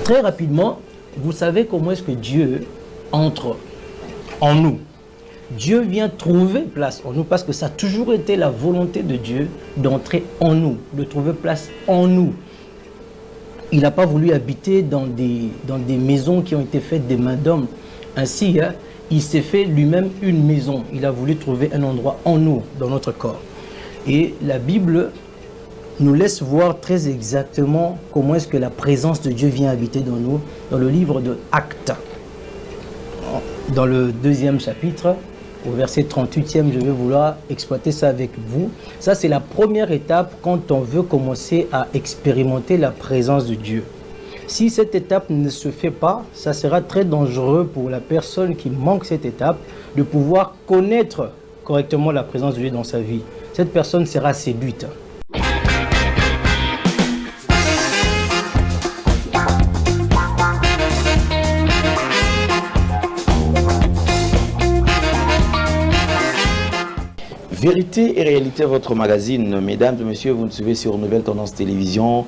très rapidement, vous savez comment est-ce que Dieu entre en nous. Dieu vient trouver place en nous parce que ça a toujours été la volonté de Dieu d'entrer en nous, de trouver place en nous. Il n'a pas voulu habiter dans des maisons qui ont été faites des mains d'hommes. Ainsi, hein, il s'est fait lui-même une maison. Il a voulu trouver un endroit en nous, dans notre corps. Et la Bible nous laisse voir très exactement comment est-ce que la présence de Dieu vient habiter dans nous, dans le livre de Actes. Dans le 2e chapitre, au verset 38e, je vais vouloir exploiter ça avec vous. Ça, c'est la première étape quand on veut commencer à expérimenter la présence de Dieu. Si cette étape ne se fait pas, ça sera très dangereux pour la personne qui manque cette étape de pouvoir connaître correctement la présence de Dieu dans sa vie. Cette personne sera séduite. Vérité et réalité, votre magazine. Mesdames et messieurs, vous nous suivez sur Nouvelle Tendance Télévision,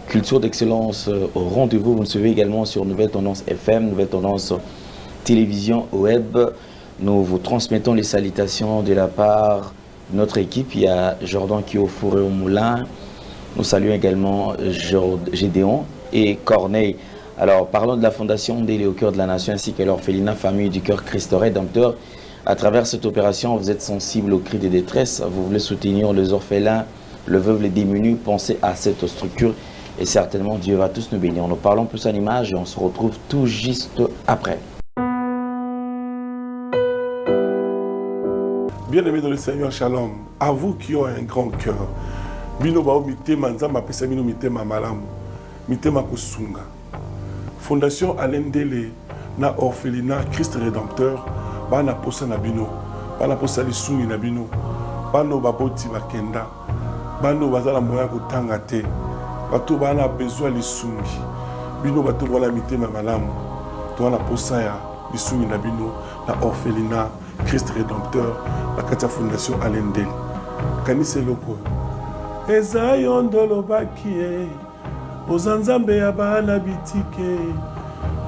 Culture d'Excellence au rendez-vous. Vous nous suivez également sur Nouvelle Tendance FM, Nouvelle Tendance Télévision Web. Nous vous transmettons les salutations de la part de notre équipe. Il y a Jordan qui est au four et au moulin. Nous saluons également Gédéon et Corneille. Alors, parlons de la Fondation Ndélé au cœur de la nation ainsi que l'orphelinat Famille du Cœur Christ Rédempteur. À travers cette opération, vous êtes sensible aux cris de détresse, vous voulez soutenir les orphelins, le veuve, les démunis, pensez à cette structure et certainement Dieu va tous nous bénir. Nous parlons plus en images et on se retrouve tout juste après. Bien-aimés dans le Seigneur, shalom, à vous qui ont un grand cœur, bino bao mitema nzamba pesa bino mitema malamu, mitema kusunga. Fondation Alain Ndélé na orphelinat Christ Rédempteur. Bana posa na bino, bana posa lisungi na bino, bano baboti bakenda, bano bazala moya kotanga te, bato bana besoin lisungi, bino bato wala mitema malamu, to wana posa ya lisungi na bino na orphelinat Christ Rédempteur, la Katia Fondation Alain Ndélé. Kanise loko. Eza yondolo bakie, ozanzambe ya bana bitike,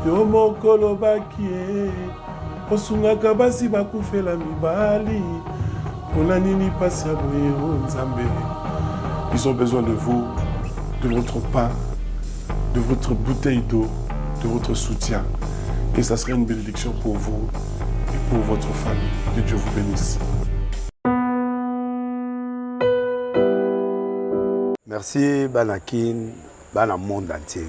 yo mokolo bakie. Osungaka basi bakufela mibali pona nini pasi ya boye o Nzambe. Ils ont besoin de vous, de votre pain, de votre bouteille d'eau, de votre soutien. Et ça serait une bénédiction pour vous et pour votre famille. Que Dieu vous bénisse. Merci Banakin, Bana monde entier.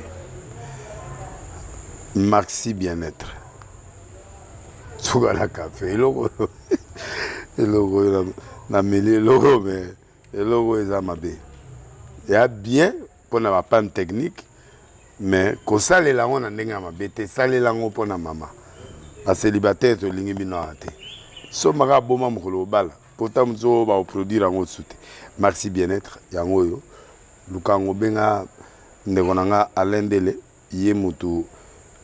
Maxi bien-être. Sougala café, logo na mêlé logo mais logo est amabé. Il y a bien pour na panne technique mais ko sale la on ndenge amabé te sale la ngo pona mama. Ba célibataire to lingi bino ate. So maka boma mokolo bala. Pourtant mzo ba produire ngo soute. Merci bien-être yango yo. Lukango benga ndekonanga Alain Ndélé yé mutu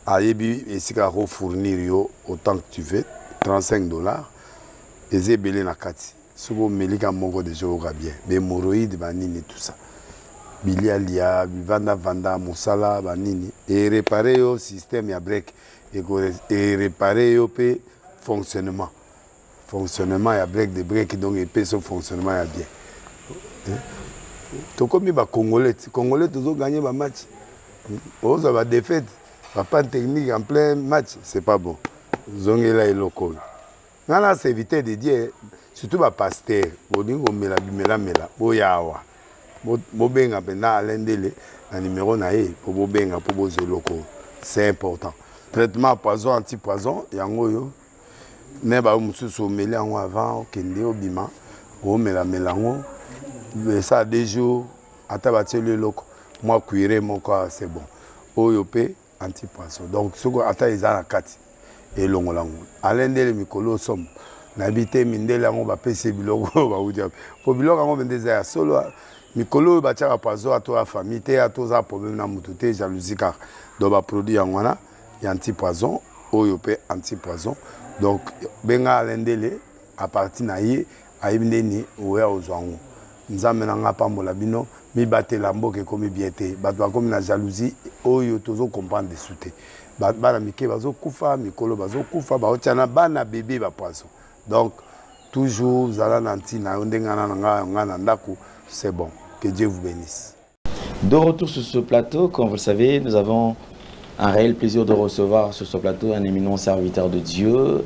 Ayebi esika ko fournir yo autant que tu veux, $35. Eze belé na kati. Sobo melika moko de joga bien. Be moroïde banini tout ça. Bilia lia, vanda musala banini et réparer yo système ya break et réparer yo pe fonctionnement. Fonctionnement ya break de break donc et pe son fonctionnement ya bien. To comme ba congolais toujours gagner ba match. On va défaite. Pas de technique en plein match, c'est pas bon. Zongela et loco. Nana c'est éviter de dire, surtout ma pasteur, Bodingo mela mela, Boyawa. Bobenga pena Alain Ndélé, un numéro naé, pour Bobenga, pour Bozo loco. C'est important. Traitement poison, anti-poison, yango yo. Neba mususu mela en avant, kende obima, o mela melango. Mais ça 2 jours, atabati le loco. Moi cuire mon corps, c'est bon. Oyope. Anti-poisson. Donc, ce qu'on attend, ils ont la carte. Et l'on l'a. Alain Ndélé, Mikolo, somme. N'habité, Mindélé, on va payer Bilogo, on va vous dire. Pour Bilogo, on va dire, solo, Mikolo, il va tirer à poisson à toi, famille, à tous les problèmes, à moutoute, jalousie, car. Donc, il va produire en wana, il y a anti-poison, oyopé, anti-poison. Donc, Benga Alain Ndélé, à partir de Naïe, à Ibneni, ou à Ozouango. Nous avons un pambolabino, mi batela mboka comme bien te bato comme la jalousie oyo tozo comprendre de souté bana mike bazo kufa mikolo bazo kufa ba otiana bana bébé ba poisson donc toujours zala nanti na ndengana ngana ndako c'est bon que Dieu vous bénisse. De retour sur ce plateau, comme vous le savez, nous avons un réel plaisir de recevoir sur ce plateau un éminent serviteur de Dieu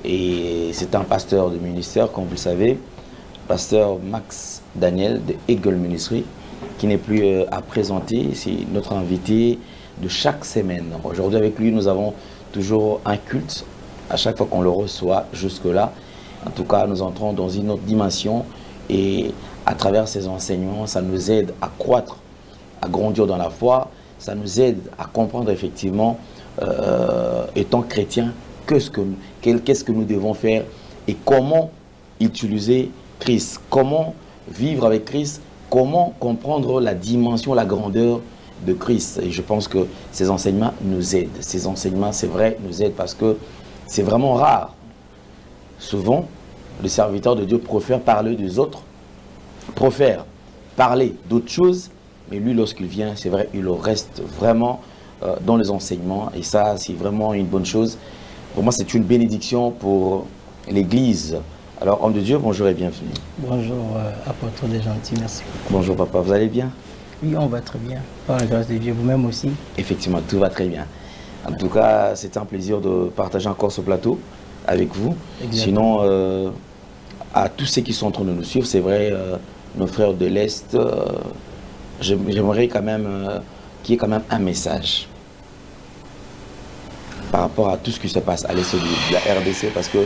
et c'est un pasteur de ministère, comme vous le savez, pasteur Max Daniel de Eagle Ministry, qui n'est plus à présenter, c'est notre invité de chaque semaine. Aujourd'hui avec lui, nous avons toujours un culte à chaque fois qu'on le reçoit jusque-là. En tout cas, nous entrons dans une autre dimension et à travers ces enseignements, ça nous aide à croître, à grandir dans la foi, ça nous aide à comprendre effectivement, étant chrétien, qu'est-ce que nous devons faire et comment utiliser Christ, comment vivre avec Christ, comment comprendre la dimension, la grandeur de Christ. Et je pense que ces enseignements nous aident. Ces enseignements, c'est vrai, nous aident parce que c'est vraiment rare. Souvent, le serviteur de Dieu préfère parler des autres, préfère parler d'autres choses, mais lui, lorsqu'il vient, c'est vrai, il reste vraiment dans les enseignements. Et ça, c'est vraiment une bonne chose. Pour moi, c'est une bénédiction pour l'Église. Alors, homme de Dieu, bonjour et bienvenue. Bonjour, apôtre des gentils, merci. Bonjour papa, vous allez bien? Oui, on va très bien. Par la grâce de Dieu, vous-même aussi? Effectivement, tout va très bien. En tout cas, c'est un plaisir de partager encore ce plateau avec vous. Exactement. Sinon, à tous ceux qui sont en train de nous suivre, c'est vrai, nos frères de l'Est, j'aimerais quand même qu'il y ait quand même un message par rapport à tout ce qui se passe à l'Est de la RDC, parce que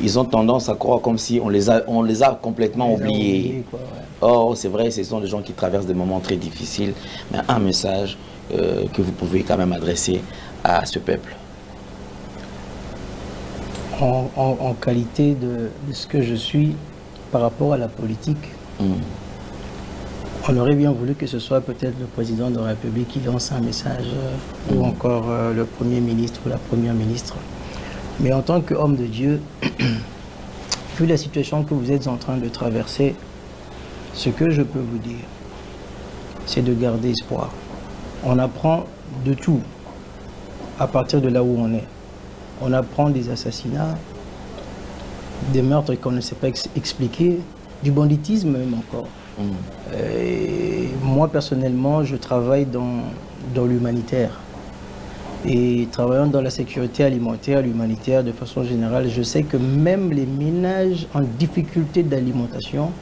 ils ont tendance à croire comme si on les a complètement oubliés. Or, c'est vrai, ce sont des gens qui traversent des moments très difficiles, mais un message que vous pouvez quand même adresser à ce peuple. En qualité de ce que je suis par rapport à la politique, on aurait bien voulu que ce soit peut-être le président de la République qui lance un message ou encore le Premier ministre ou la Première ministre. Mais en tant qu'homme de Dieu, vu la situation que vous êtes en train de traverser, ce que je peux vous dire, c'est de garder espoir. On apprend de tout à partir de là où on est. On apprend des assassinats, des meurtres qu'on ne sait pas expliquer, du banditisme même encore. Et moi personnellement, je travaille dans l'humanitaire. Et travaillant dans la sécurité alimentaire, l'humanitaire de façon générale, je sais que même les ménages en difficulté d'alimentation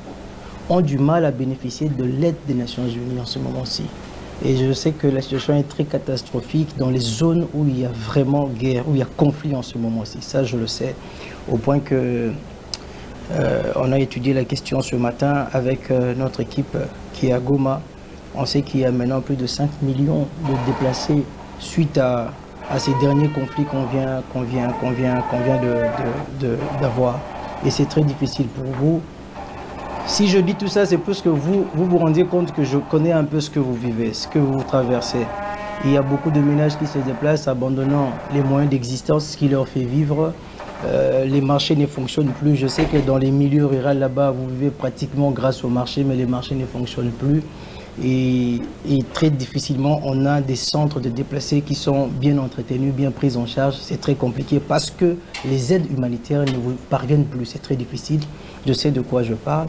ont du mal à bénéficier de l'aide des Nations Unies en ce moment-ci. Et je sais que la situation est très catastrophique dans les zones où il y a vraiment guerre, où il y a conflit en ce moment-ci. Ça, je le sais. Au point que on a étudié la question ce matin avec notre équipe qui est à Goma. On sait qu'il y a maintenant plus de 5 millions de déplacés suite à ces derniers conflits qu'on vient d'avoir. Et c'est très difficile pour vous. Si je dis tout ça, c'est parce que vous rendiez compte que je connais un peu ce que vous vivez, ce que vous traversez. Il y a beaucoup de ménages qui se déplacent abandonnant les moyens d'existence, ce qui leur fait vivre. Les marchés ne fonctionnent plus. Je sais que dans les milieux ruraux là-bas, vous vivez pratiquement grâce aux marchés, mais les marchés ne fonctionnent plus. Et très difficilement, on a des centres de déplacés qui sont bien entretenus, bien pris en charge. C'est très compliqué parce que les aides humanitaires ne vous parviennent plus. C'est très difficile. Je sais de quoi je parle.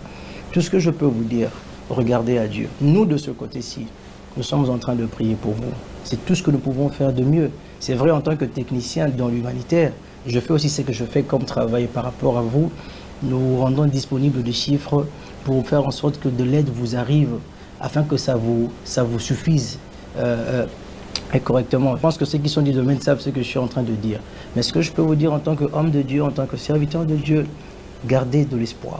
Tout ce que je peux vous dire, regardez à Dieu. Nous, de ce côté-ci, nous sommes en train de prier pour vous. C'est tout ce que nous pouvons faire de mieux. C'est vrai, en tant que technicien dans l'humanitaire, je fais aussi ce que je fais comme travail par rapport à vous. Nous rendons disponibles des chiffres pour faire en sorte que de l'aide vous arrive afin que ça vous suffise correctement. Je pense que ceux qui sont du domaine savent ce que je suis en train de dire. Mais ce que je peux vous dire en tant qu'homme de Dieu, en tant que serviteur de Dieu, gardez de l'espoir.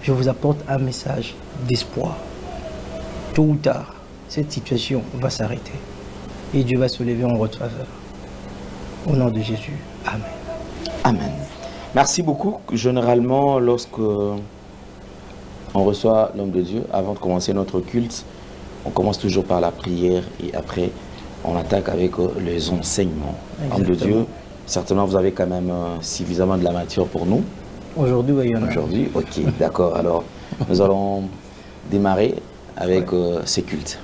Je vous apporte un message d'espoir. Tôt ou tard, cette situation va s'arrêter. Et Dieu va se lever en votre faveur. Au nom de Jésus. Amen. Amen. Merci beaucoup. Généralement, lorsque on reçoit l'homme de Dieu, avant de commencer notre culte, on commence toujours par la prière et après, on attaque avec les enseignements. Exactement. Homme de Dieu, certainement, vous avez quand même suffisamment de la matière pour nous. Aujourd'hui, oui, il y en a. Aujourd'hui, ok, d'accord. Alors, nous allons démarrer avec ces cultes.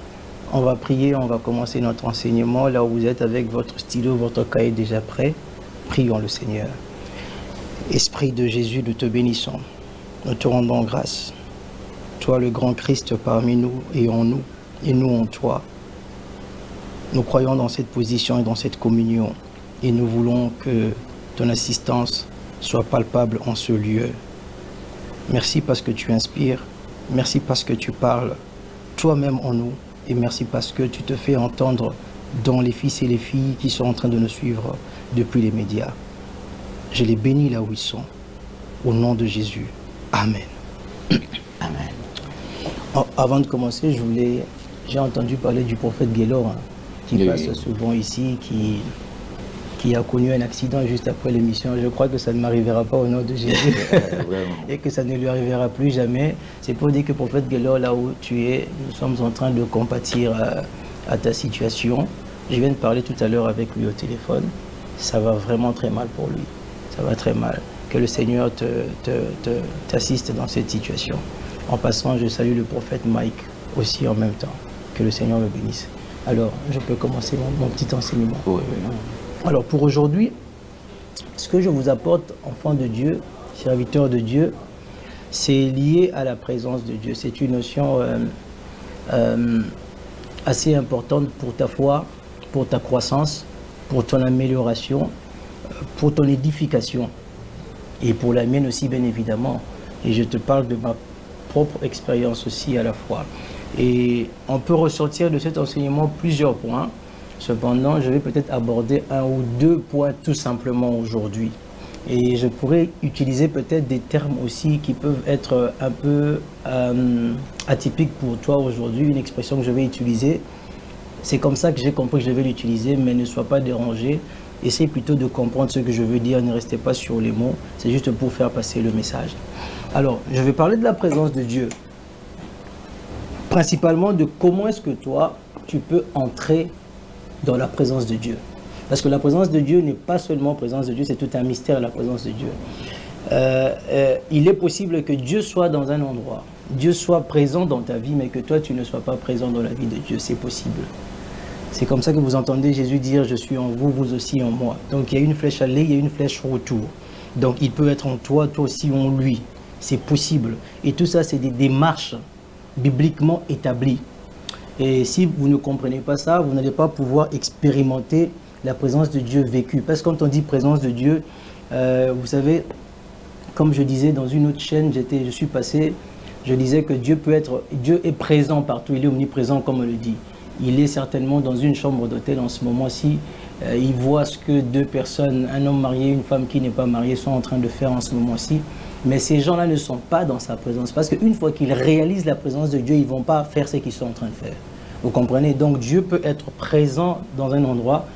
On va prier, on va commencer notre enseignement. Là où vous êtes avec votre stylo, votre cahier déjà prêt, prions le Seigneur. Esprit de Jésus, nous te bénissons. Nous te rendons grâce. Toi, le grand Christ parmi nous et en nous, et nous en toi. Nous croyons dans cette position et dans cette communion. Et nous voulons que ton assistance soit palpable en ce lieu. Merci parce que tu inspires. Merci parce que tu parles toi-même en nous. Et merci parce que tu te fais entendre dans les fils et les filles qui sont en train de nous suivre depuis les médias. Je les bénis là où ils sont. Au nom de Jésus. Amen. Amen. Avant de commencer, j'ai entendu parler du prophète Guélor, qui passe souvent ici, qui a connu un accident juste après l'émission. Je crois que ça ne m'arrivera pas au nom de Jésus et que ça ne lui arrivera plus jamais. C'est pour dire que prophète Guélor, là où tu es, nous sommes en train de compatir à ta situation. Je viens de parler tout à l'heure avec lui au téléphone. Ça va vraiment très mal pour lui. Ça va très mal. Que le Seigneur t'assiste dans cette situation. En passant, je salue le prophète Mike aussi en même temps. Que le Seigneur le bénisse. Alors, je peux commencer mon petit enseignement. Oui. Alors, pour aujourd'hui, ce que je vous apporte, enfants de Dieu, serviteurs de Dieu, c'est lié à la présence de Dieu. C'est une notion assez importante pour ta foi, pour ta croissance, pour ton amélioration, pour ton édification. Et pour la mienne aussi, bien évidemment. Et je te parle de ma propre expérience aussi à la fois. Et on peut ressortir de cet enseignement plusieurs points. Cependant, je vais peut-être aborder un ou deux points tout simplement aujourd'hui. Et je pourrais utiliser peut-être des termes aussi qui peuvent être un peu atypiques pour toi aujourd'hui. Une expression que je vais utiliser, c'est comme ça que j'ai compris que je vais l'utiliser, mais ne sois pas dérangé. Essaye plutôt de comprendre ce que je veux dire, ne restez pas sur les mots. C'est juste pour faire passer le message. Alors, je vais parler de la présence de Dieu. Principalement de comment est-ce que toi, tu peux entrer dans la présence de Dieu. Parce que la présence de Dieu n'est pas seulement présence de Dieu, c'est tout un mystère, la présence de Dieu. Il est possible que Dieu soit dans un endroit, Dieu soit présent dans ta vie, mais que toi, tu ne sois pas présent dans la vie de Dieu. C'est possible. C'est comme ça que vous entendez Jésus dire « Je suis en vous, vous aussi en moi ». Donc il y a une flèche aller, il y a une flèche retour. Donc il peut être en toi, toi aussi en lui. C'est possible. Et tout ça, c'est des démarches bibliquement établies. Et si vous ne comprenez pas ça, vous n'allez pas pouvoir expérimenter la présence de Dieu vécue. Parce que quand on dit présence de Dieu, vous savez, comme je disais dans une autre chaîne, je suis passé, je disais que Dieu est présent partout, il est omniprésent comme on le dit. Il est certainement dans une chambre d'hôtel en ce moment-ci. Il voit ce que deux personnes, un homme marié, une femme qui n'est pas mariée, sont en train de faire en ce moment-ci. Mais ces gens-là ne sont pas dans sa présence. Parce qu'une fois qu'ils réalisent la présence de Dieu, ils ne vont pas faire ce qu'ils sont en train de faire. Vous comprenez? Donc Dieu peut être présent dans un endroit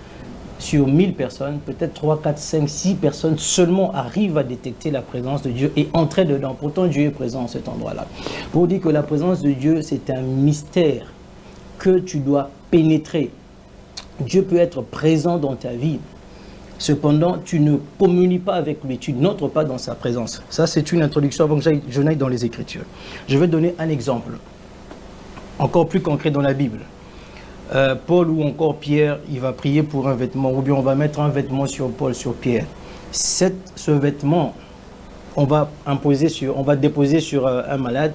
sur 1000 personnes, peut-être 3, 4, 5, 6 personnes seulement arrivent à détecter la présence de Dieu et entrer dedans. Pourtant, Dieu est présent à cet endroit-là. Pour dire que la présence de Dieu, c'est un mystère que tu dois pénétrer. Dieu peut être présent dans ta vie. Cependant, tu ne communies pas avec lui, tu n'entres pas dans sa présence. Ça, c'est une introduction avant que je n'aille dans les Écritures. Je vais donner un exemple, encore plus concret dans la Bible. Paul ou encore Pierre, il va prier pour un vêtement, ou bien on va mettre un vêtement sur Paul, sur Pierre. Ce vêtement, on va déposer sur un malade,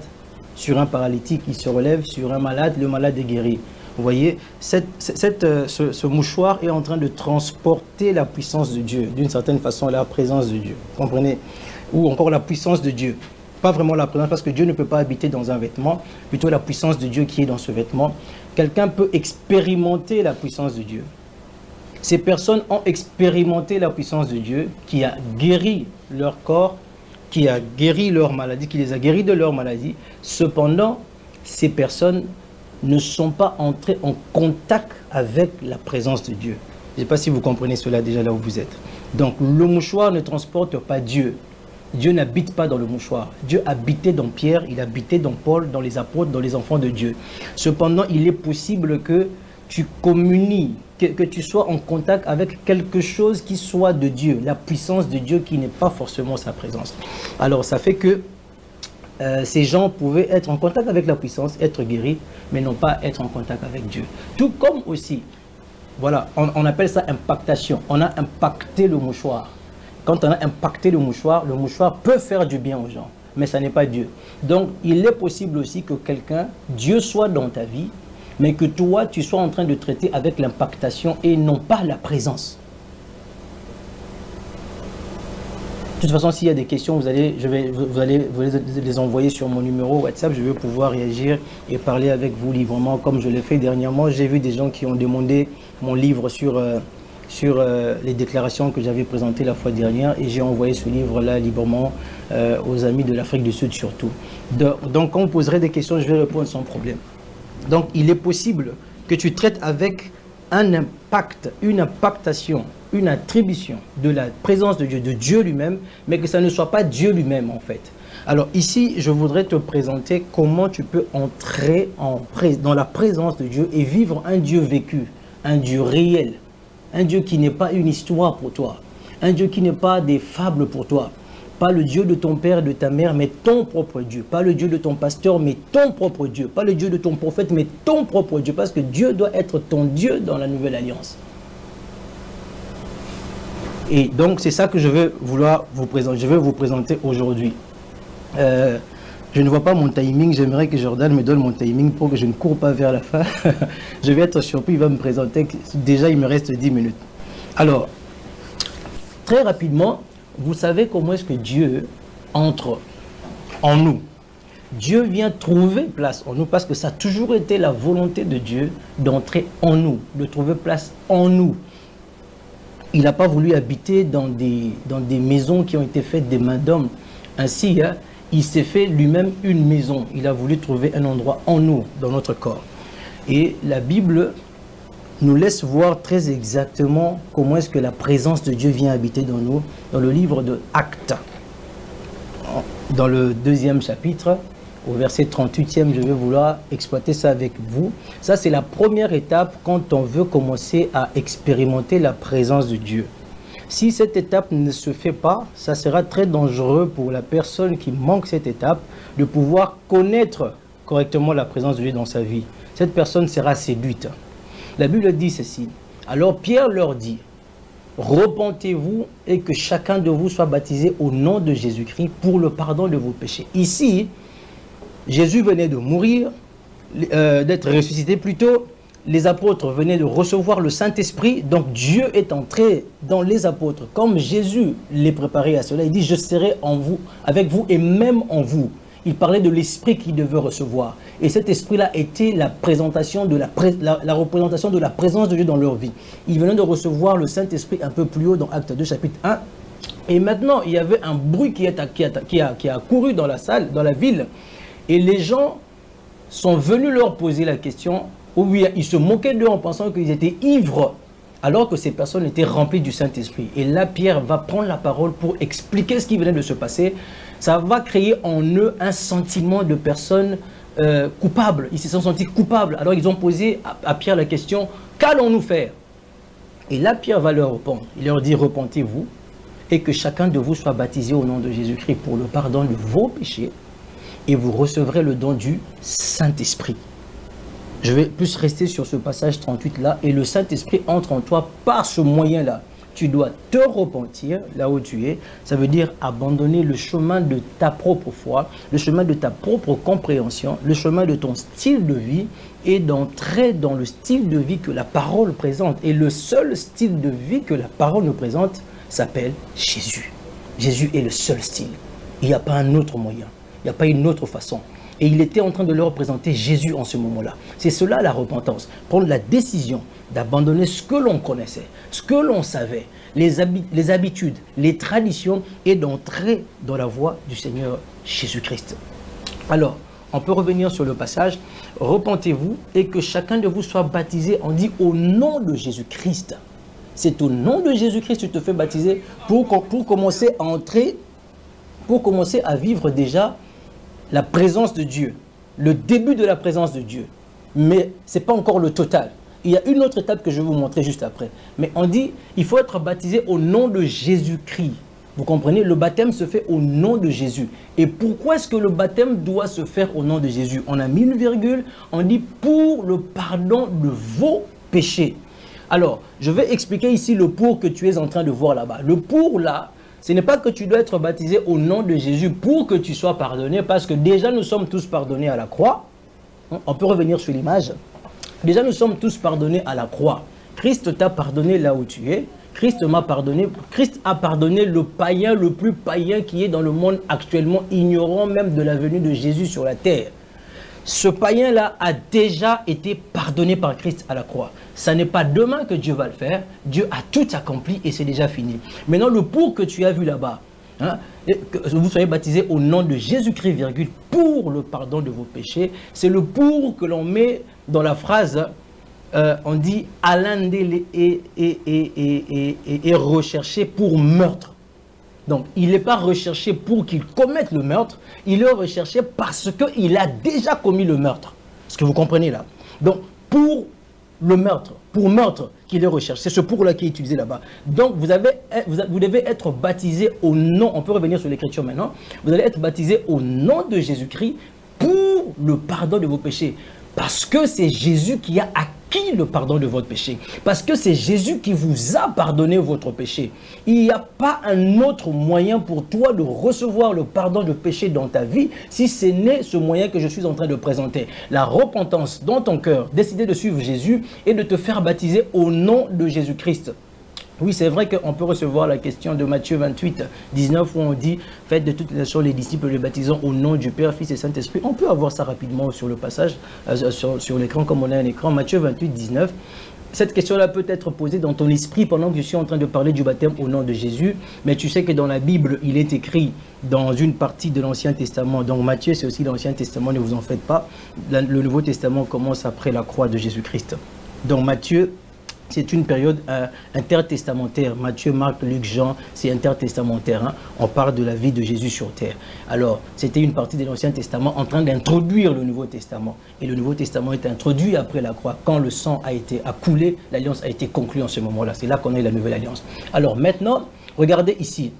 sur un paralytique, il se relève, sur un malade, le malade est guéri. Vous voyez, ce mouchoir est en train de transporter la puissance de Dieu, d'une certaine façon, la présence de Dieu. Vous comprenez? Ou encore la puissance de Dieu. Pas vraiment la présence, parce que Dieu ne peut pas habiter dans un vêtement, plutôt la puissance de Dieu qui est dans ce vêtement. Quelqu'un peut expérimenter la puissance de Dieu. Ces personnes ont expérimenté la puissance de Dieu qui a guéri leur corps, qui a guéri leur maladie, qui les a guéris de leur maladie. Cependant, ces personnes ne sont pas entrées en contact avec la présence de Dieu. Je ne sais pas si vous comprenez cela déjà là où vous êtes. Donc, le mouchoir ne transporte pas Dieu. Dieu n'habite pas dans le mouchoir. Dieu habitait dans Pierre, il habitait dans Paul, dans les apôtres, dans les enfants de Dieu. Cependant, il est possible que tu communies, que tu sois en contact avec quelque chose qui soit de Dieu, la puissance de Dieu qui n'est pas forcément sa présence. Alors, ça fait que ces gens pouvaient être en contact avec la puissance, être guéris, mais non pas être en contact avec Dieu. Tout comme aussi, voilà, on appelle ça impactation. On a impacté le mouchoir. Quand on a impacté le mouchoir peut faire du bien aux gens, mais ça n'est pas Dieu. Donc, il est possible aussi que quelqu'un, Dieu soit dans ta vie, mais que toi, tu sois en train de traiter avec l'impactation et non pas la présence. De toute façon, s'il y a des questions, vous allez les envoyer sur mon numéro WhatsApp. Je vais pouvoir réagir et parler avec vous librement comme je l'ai fait dernièrement. J'ai vu des gens qui ont demandé mon livre sur les déclarations que j'avais présentées la fois dernière et j'ai envoyé ce livre-là librement aux amis de l'Afrique du Sud surtout. Donc, quand vous poserez des questions, je vais répondre sans problème. Donc, il est possible que tu traites avec un impact, une impactation, une attribution de la présence de Dieu lui-même, mais que ça ne soit pas Dieu lui-même en fait. Alors ici, je voudrais te présenter comment tu peux entrer dans la présence de Dieu et vivre un Dieu vécu, un Dieu réel, un Dieu qui n'est pas une histoire pour toi, un Dieu qui n'est pas des fables pour toi. Pas le Dieu de ton père et de ta mère, mais ton propre Dieu. Pas le Dieu de ton pasteur, mais ton propre Dieu. Pas le Dieu de ton prophète, mais ton propre Dieu. Parce que Dieu doit être ton Dieu dans la nouvelle alliance. Et donc, c'est ça que je vais vouloir vous présenter. Je vais vous présenter aujourd'hui. Je ne vois pas mon timing. J'aimerais que Jordan me donne mon timing pour que je ne cours pas vers la fin. Je vais être surpris. Il va me présenter. Déjà, il me reste 10 minutes. Alors, très rapidement, vous savez comment est-ce que Dieu entre en nous. Dieu vient trouver place en nous parce que ça a toujours été la volonté de Dieu d'entrer en nous, de trouver place en nous. Il n'a pas voulu habiter dans des maisons qui ont été faites des mains d'hommes. Ainsi, il s'est fait lui-même une maison. Il a voulu trouver un endroit en nous, dans notre corps. Et la Bible nous laisse voir très exactement comment est-ce que la présence de Dieu vient habiter dans nous, dans le livre de Actes. Dans le 2e chapitre, au verset 38e, je vais vouloir exploiter ça avec vous. Ça, c'est la première étape quand on veut commencer à expérimenter la présence de Dieu. Si cette étape ne se fait pas, ça sera très dangereux pour la personne qui manque cette étape de pouvoir connaître correctement la présence de Dieu dans sa vie. Cette personne sera séduite. La Bible dit ceci. Alors Pierre leur dit, repentez-vous et que chacun de vous soit baptisé au nom de Jésus-Christ pour le pardon de vos péchés. Ici, Jésus venait de mourir, d'être ressuscité plutôt. Les apôtres venaient de recevoir le Saint-Esprit. Donc Dieu est entré dans les apôtres. Comme Jésus les préparait à cela, il dit, je serai en vous, avec vous et même en vous. Il parlait de l'esprit qu'il devait recevoir. Et cet esprit-là était la représentation de la présence de Dieu dans leur vie. Ils venaient de recevoir le Saint-Esprit un peu plus haut dans Acte 2, chapitre 1. Et maintenant, il y avait un bruit qui a couru dans la salle, dans la ville. Et les gens sont venus leur poser la question, où ils se moquaient d'eux en pensant qu'ils étaient ivres, alors que ces personnes étaient remplies du Saint-Esprit. Et là, Pierre va prendre la parole pour expliquer ce qui venait de se passer. Ça va créer en eux un sentiment de personnes coupables. Ils se sont sentis coupables. Alors ils ont posé à Pierre la question, qu'allons-nous faire? Et là, Pierre va leur répondre. Il leur dit, repentez-vous et que chacun de vous soit baptisé au nom de Jésus-Christ pour le pardon de vos péchés et vous recevrez le don du Saint-Esprit. Je vais plus rester sur ce passage 38 là et le Saint-Esprit entre en toi par ce moyen-là. Tu dois te repentir là où tu es. Ça veut dire abandonner le chemin de ta propre foi, le chemin de ta propre compréhension, le chemin de ton style de vie et d'entrer dans le style de vie que la parole présente. Et le seul style de vie que la parole nous présente s'appelle Jésus. Jésus est le seul style. Il n'y a pas un autre moyen. Il n'y a pas une autre façon. Et il était en train de leur présenter Jésus en ce moment-là. C'est cela la repentance. Prendre la décision d'abandonner ce que l'on connaissait, ce que l'on savait, les habitudes, les traditions et d'entrer dans la voie du Seigneur Jésus-Christ. Alors, on peut revenir sur le passage. Repentez-vous et que chacun de vous soit baptisé, on dit au nom de Jésus-Christ. C'est au nom de Jésus-Christ que tu te fais baptiser pour commencer à entrer, pour commencer à vivre déjà la présence de Dieu, le début de la présence de Dieu. Mais ce n'est pas encore le total. Il y a une autre étape que je vais vous montrer juste après. Mais on dit, il faut être baptisé au nom de Jésus-Christ. Vous comprenez? Le baptême se fait au nom de Jésus. Et pourquoi est-ce que le baptême doit se faire au nom de Jésus? On a mis une virgule, on dit pour le pardon de vos péchés. Alors, je vais expliquer ici le pour que tu es en train de voir là-bas. Le pour là, ce n'est pas que tu dois être baptisé au nom de Jésus pour que tu sois pardonné, parce que déjà nous sommes tous pardonnés à la croix. On peut revenir sur l'image. Déjà nous sommes tous pardonnés à la croix. Christ t'a pardonné là où tu es. Christ m'a pardonné. Christ a pardonné le païen le plus païen qui est dans le monde actuellement, ignorant même de la venue de Jésus sur la terre. Ce païen-là a déjà été pardonné par Christ à la croix. Ça n'est pas demain que Dieu va le faire. Dieu a tout accompli et c'est déjà fini. Maintenant, le pour que tu as vu là-bas, hein, que vous soyez baptisés au nom de Jésus-Christ, virgule, pour le pardon de vos péchés, c'est le pour que l'on met dans la phrase, on dit « Alain est recherché pour meurtre ». Donc, il n'est pas recherché pour qu'il commette le meurtre, il est recherché parce qu'il a déjà commis le meurtre. Est-ce que vous comprenez là? Donc, pour le meurtre, qu'il est recherché, c'est ce pour-là qui est utilisé là-bas. Donc, vous devez être baptisé au nom, on peut revenir sur l'écriture maintenant, vous allez être baptisé au nom de Jésus-Christ pour le pardon de vos péchés. Parce que c'est Jésus qui a acquis le pardon de votre péché. Parce que c'est Jésus qui vous a pardonné votre péché. Il n'y a pas un autre moyen pour toi de recevoir le pardon de péché dans ta vie si ce n'est ce moyen que je suis en train de présenter. La repentance dans ton cœur, décider de suivre Jésus et de te faire baptiser au nom de Jésus-Christ. Oui, c'est vrai qu'on peut recevoir la question de Matthieu 28, 19, où on dit « Faites de toutes les nations les disciples, les baptisant au nom du Père, Fils et Saint-Esprit ». On peut avoir ça rapidement sur le passage, sur l'écran, comme on a un écran. Matthieu 28, 19. Cette question-là peut être posée dans ton esprit pendant que je suis en train de parler du baptême au nom de Jésus. Mais tu sais que dans la Bible, il est écrit dans une partie de l'Ancien Testament. Donc Matthieu, c'est aussi l'Ancien Testament, ne vous en faites pas. Le Nouveau Testament commence après la croix de Jésus-Christ. Donc Matthieu, c'est une période intertestamentaire. Matthieu, Marc, Luc, Jean, c'est intertestamentaire. Hein. On parle de la vie de Jésus sur terre. Alors, c'était une partie de l'Ancien Testament en train d'introduire le Nouveau Testament. Et le Nouveau Testament est introduit après la croix. Quand le sang a coulé, l'alliance a été conclue en ce moment-là. C'est là qu'on a eu la nouvelle alliance. Alors maintenant, regardez ici.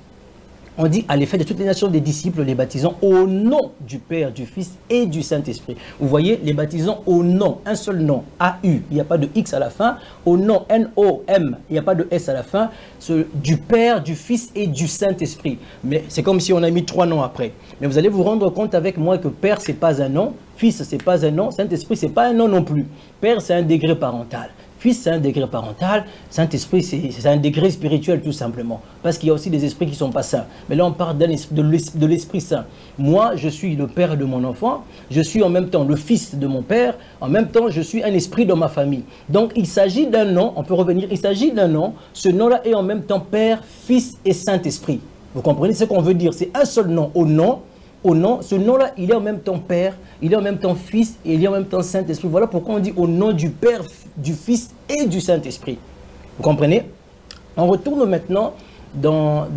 On dit à l'effet de toutes les nations des disciples, les baptisant au nom du Père, du Fils et du Saint-Esprit. Vous voyez, les baptisant au nom, un seul nom, A-U, il n'y a pas de X à la fin, au nom, N-O-M, il n'y a pas de S à la fin, du Père, du Fils et du Saint-Esprit. Mais c'est comme si on a mis 3 noms après. Mais vous allez vous rendre compte avec moi que Père, ce n'est pas un nom, Fils, ce n'est pas un nom, Saint-Esprit, ce n'est pas un nom non plus. Père, c'est un degré parental. Fils, c'est un degré parental. Saint-Esprit, c'est un degré spirituel tout simplement. Parce qu'il y a aussi des esprits qui ne sont pas saints. Mais là, on parle de l'Esprit Saint. Moi, je suis le père de mon enfant. Je suis en même temps le fils de mon père. En même temps, je suis un esprit dans ma famille. Donc, il s'agit d'un nom. On peut revenir. Il s'agit d'un nom. Ce nom-là est en même temps Père, Fils et Saint-Esprit. Vous comprenez ce qu'on veut dire? C'est un seul nom. Au nom, ce nom-là, il est en même temps Père, il est en même temps Fils et il est en même temps Saint-Esprit. Voilà pourquoi on dit au nom du Père, du Fils et du Saint-Esprit. Vous comprenez? On retourne maintenant dans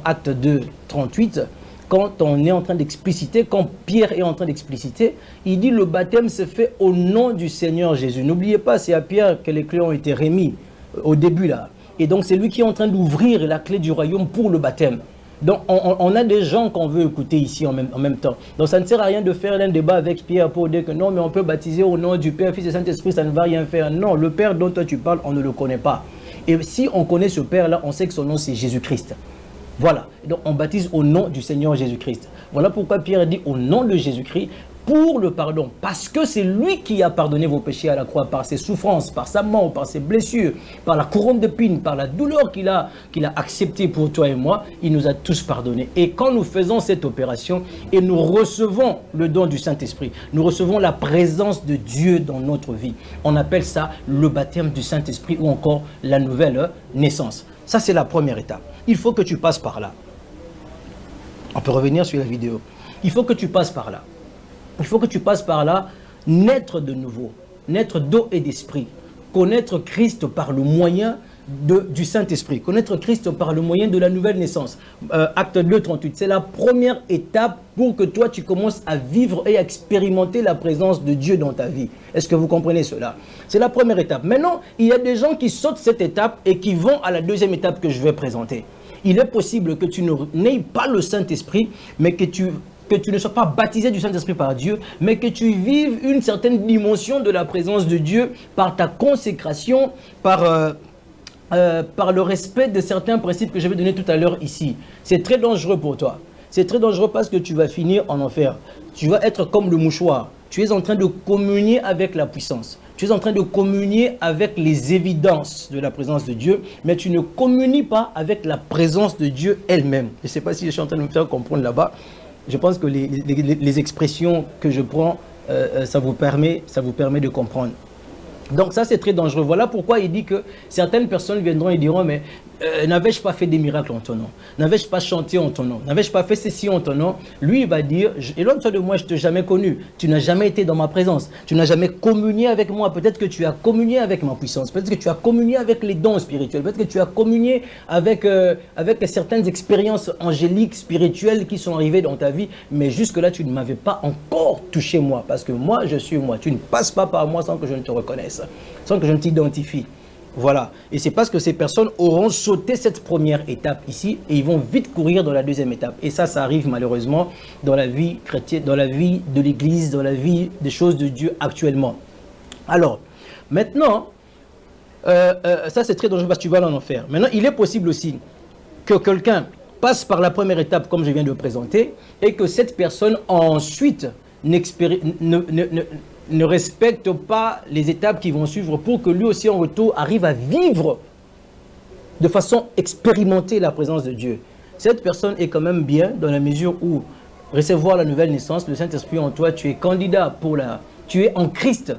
Acte 2, 38. Quand on est en train d'expliciter, quand Pierre est en train d'expliciter, il dit le baptême se fait au nom du Seigneur Jésus. N'oubliez pas, c'est à Pierre que les clés ont été remis au début là. Et donc c'est lui qui est en train d'ouvrir la clé du royaume pour le baptême. Donc, on a des gens qu'on veut écouter ici en même temps. Donc, ça ne sert à rien de faire un débat avec Pierre pour dire que non, mais on peut baptiser au nom du Père, Fils et Saint-Esprit, ça ne va rien faire. Non, le Père dont toi tu parles, on ne le connaît pas. Et si on connaît ce Père-là, on sait que son nom c'est Jésus-Christ. Voilà. Donc, on baptise au nom du Seigneur Jésus-Christ. Voilà pourquoi Pierre dit au nom de Jésus-Christ, pour le pardon, parce que c'est lui qui a pardonné vos péchés à la croix, par ses souffrances, par sa mort, par ses blessures, par la couronne d'épines, par la douleur qu'il a acceptée pour toi et moi, il nous a tous pardonnés. Et quand nous faisons cette opération et nous recevons le don du Saint-Esprit, nous recevons la présence de Dieu dans notre vie. On appelle ça le baptême du Saint-Esprit ou encore la nouvelle naissance. Ça, c'est la première étape. Il faut que tu passes par là. On peut revenir sur la vidéo. Il faut que tu passes par là. Il faut que tu passes par là, naître de nouveau, naître d'eau et d'esprit, connaître Christ par le moyen du Saint-Esprit, connaître Christ par le moyen de la nouvelle naissance. Acte 2, 38, c'est la première étape pour que toi tu commences à vivre et à expérimenter la présence de Dieu dans ta vie. Est-ce que vous comprenez cela? C'est la première étape. Maintenant, il y a des gens qui sautent cette étape et qui vont à la deuxième étape que je vais présenter. Il est possible que tu n'aies pas le Saint-Esprit, mais que tu ne sois pas baptisé du Saint-Esprit par Dieu, mais que tu vives une certaine dimension de la présence de Dieu par ta consécration, par le respect de certains principes que je vais donner tout à l'heure ici. C'est très dangereux pour toi. C'est très dangereux parce que tu vas finir en enfer. Tu vas être comme le mouchoir. Tu es en train de communier avec la puissance. Tu es en train de communier avec les évidences de la présence de Dieu, mais tu ne communies pas avec la présence de Dieu elle-même. Je ne sais pas si je suis en train de me faire comprendre là-bas. Je pense que les expressions que je prends, ça vous permet de comprendre. Donc ça, c'est très dangereux. Voilà pourquoi il dit que certaines personnes viendront et diront, mais n'avais-je pas fait des miracles en ton nom? N'avais-je pas chanté en ton nom? N'avais-je pas fait ceci en ton nom? Lui, il va dire, éloigne-toi de moi, je ne t'ai jamais connu. Tu n'as jamais été dans ma présence. Tu n'as jamais communié avec moi. Peut-être que tu as communié avec ma puissance. Peut-être que tu as communié avec les dons spirituels. Peut-être que tu as communié avec certaines expériences angéliques, spirituelles qui sont arrivées dans ta vie. Mais jusque-là, tu ne m'avais pas encore touché moi. Parce que moi, je suis moi. Tu ne passes pas par moi sans que je ne te reconnaisse, sans que je ne t'identifie. Voilà. Et c'est parce que ces personnes auront sauté cette première étape ici et ils vont vite courir dans la deuxième étape. Et ça arrive malheureusement dans la vie chrétienne, dans la vie de l'Église, dans la vie des choses de Dieu actuellement. Alors, maintenant, ça c'est très dangereux parce que tu vas en enfer. Maintenant, il est possible aussi que quelqu'un passe par la première étape comme je viens de le présenter et que cette personne ensuite ne respecte pas les étapes qui vont suivre pour que lui aussi en retour arrive à vivre de façon expérimentée la présence de Dieu. Cette personne est quand même bien dans la mesure où recevoir la nouvelle naissance, le Saint-Esprit en toi, tu es candidat tu es en Christ,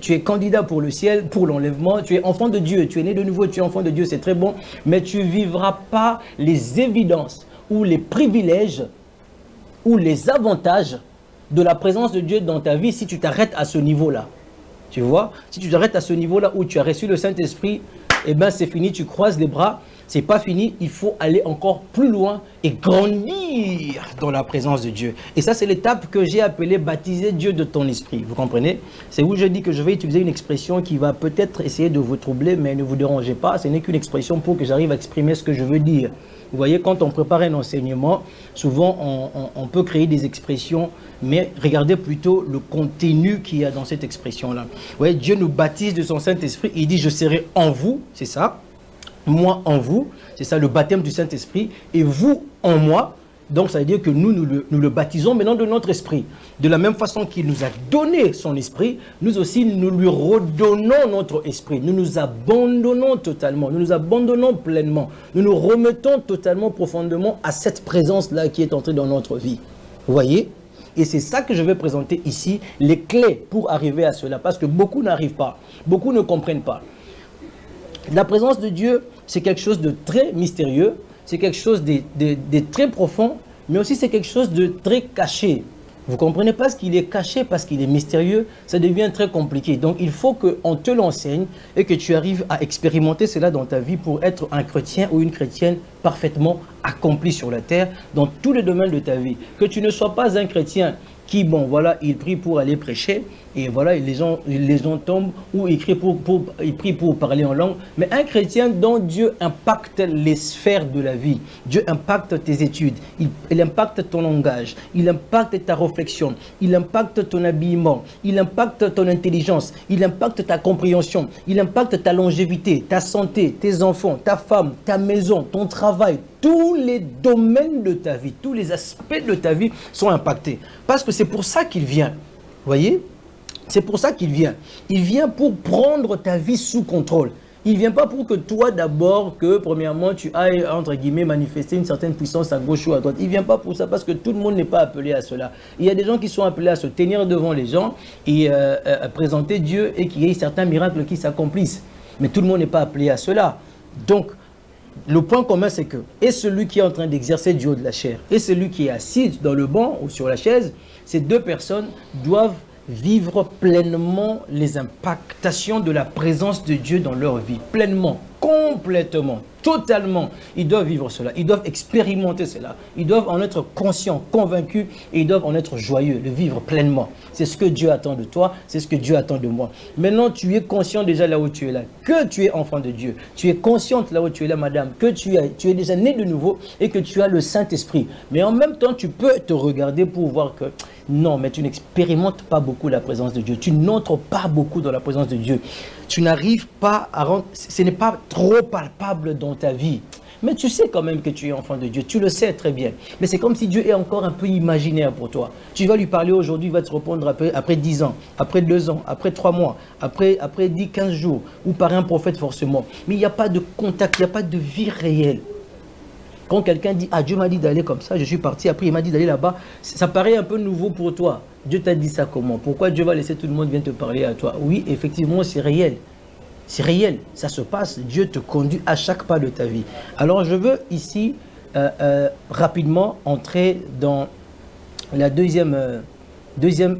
tu es candidat pour le ciel, pour l'enlèvement, tu es enfant de Dieu, tu es né de nouveau, tu es enfant de Dieu, c'est très bon, mais tu ne vivras pas les évidences ou les privilèges ou les avantages de la présence de Dieu dans ta vie si tu t'arrêtes à ce niveau-là. Tu vois, si tu t'arrêtes à ce niveau-là où tu as reçu le Saint-Esprit, eh bien c'est fini, tu croises les bras, c'est pas fini, il faut aller encore plus loin et grandir dans la présence de Dieu. Et ça, c'est l'étape que j'ai appelée baptiser Dieu de ton esprit. Vous comprenez? C'est où je dis que je vais utiliser une expression qui va peut-être essayer de vous troubler, mais ne vous dérangez pas, ce n'est qu'une expression pour que j'arrive à exprimer ce que je veux dire. Vous voyez, quand on prépare un enseignement, souvent on peut créer des expressions, mais regardez plutôt le contenu qu'il y a dans cette expression-là. Vous voyez, Dieu nous baptise de son Saint-Esprit, il dit « je serai en vous », c'est ça, moi en vous, c'est ça le baptême du Saint-Esprit, et vous en moi. Donc ça veut dire que nous le baptisons maintenant de notre esprit. De la même façon qu'il nous a donné son esprit, nous aussi nous lui redonnons notre esprit. Nous nous abandonnons totalement, nous nous abandonnons pleinement. Nous nous remettons totalement, profondément à cette présence-là qui est entrée dans notre vie. Vous voyez? Et c'est ça que je vais présenter ici, les clés pour arriver à cela. Parce que beaucoup n'arrivent pas, beaucoup ne comprennent pas. La présence de Dieu, c'est quelque chose de très mystérieux. C'est quelque chose de très profond, mais aussi c'est quelque chose de très caché. Vous ne comprenez pas ce qu'il est caché parce qu'il est mystérieux, ça devient très compliqué. Donc il faut qu'on te l'enseigne et que tu arrives à expérimenter cela dans ta vie pour être un chrétien ou une chrétienne parfaitement accompli sur la terre dans tous les domaines de ta vie. Que tu ne sois pas un chrétien qui, bon, voilà, il prie pour aller prêcher, et voilà, les gens tombent, ou il prie pour parler en langue. Mais un chrétien dont Dieu impacte les sphères de la vie, Dieu impacte tes études, il impacte ton langage, il impacte ta réflexion, il impacte ton habillement, il impacte ton intelligence, il impacte ta compréhension, il impacte ta longévité, ta santé, tes enfants, ta femme, ta maison, ton travail. Tous les domaines de ta vie, tous les aspects de ta vie sont impactés. Parce que c'est pour ça qu'il vient. Vous voyez? C'est pour ça qu'il vient. Il vient pour prendre ta vie sous contrôle. Il ne vient pas pour que toi d'abord, que premièrement, tu ailles, entre guillemets, manifester une certaine puissance à gauche ou à droite. Il ne vient pas pour ça parce que tout le monde n'est pas appelé à cela. Il y a des gens qui sont appelés à se tenir devant les gens et à présenter Dieu et qu'il y ait certains miracles qui s'accomplissent. Mais tout le monde n'est pas appelé à cela. Donc, le point commun, c'est que, et celui qui est en train d'exercer du haut de la chair, et celui qui est assis dans le banc ou sur la chaise, ces deux personnes doivent vivre pleinement les impactations de la présence de Dieu dans leur vie. Pleinement, complètement. complètement, totalement. Ils doivent vivre cela, ils doivent expérimenter cela. Ils doivent en être conscients, convaincus et ils doivent en être joyeux, le vivre pleinement. C'est ce que Dieu attend de toi, c'est ce que Dieu attend de moi. Maintenant, tu es conscient déjà là où tu es là, que tu es enfant de Dieu. Tu es consciente là où tu es là, madame, que tu es déjà né de nouveau et que tu as le Saint-Esprit. Mais en même temps, tu peux te regarder pour voir que non, mais tu n'expérimentes pas beaucoup la présence de Dieu. Tu n'entres pas beaucoup dans la présence de Dieu. Tu n'arrives pas à rendre... Ce n'est pas trop palpable dans ta vie. Mais tu sais quand même que tu es enfant de Dieu. Tu le sais très bien. Mais c'est comme si Dieu est encore un peu imaginaire pour toi. Tu vas lui parler aujourd'hui, il va te répondre après 10 ans, après 2 ans, après 3 mois, après 10, 15 jours, ou par un prophète forcément. Mais il n'y a pas de contact, il n'y a pas de vie réelle. Quand quelqu'un dit, ah, Dieu m'a dit d'aller comme ça, je suis parti, après il m'a dit d'aller là-bas, ça paraît un peu nouveau pour toi. Dieu t'a dit ça comment? Pourquoi Dieu va laisser tout le monde venir te parler à toi? Oui, effectivement, c'est réel. C'est réel, ça se passe, Dieu te conduit à chaque pas de ta vie. Alors je veux ici rapidement entrer dans la deuxième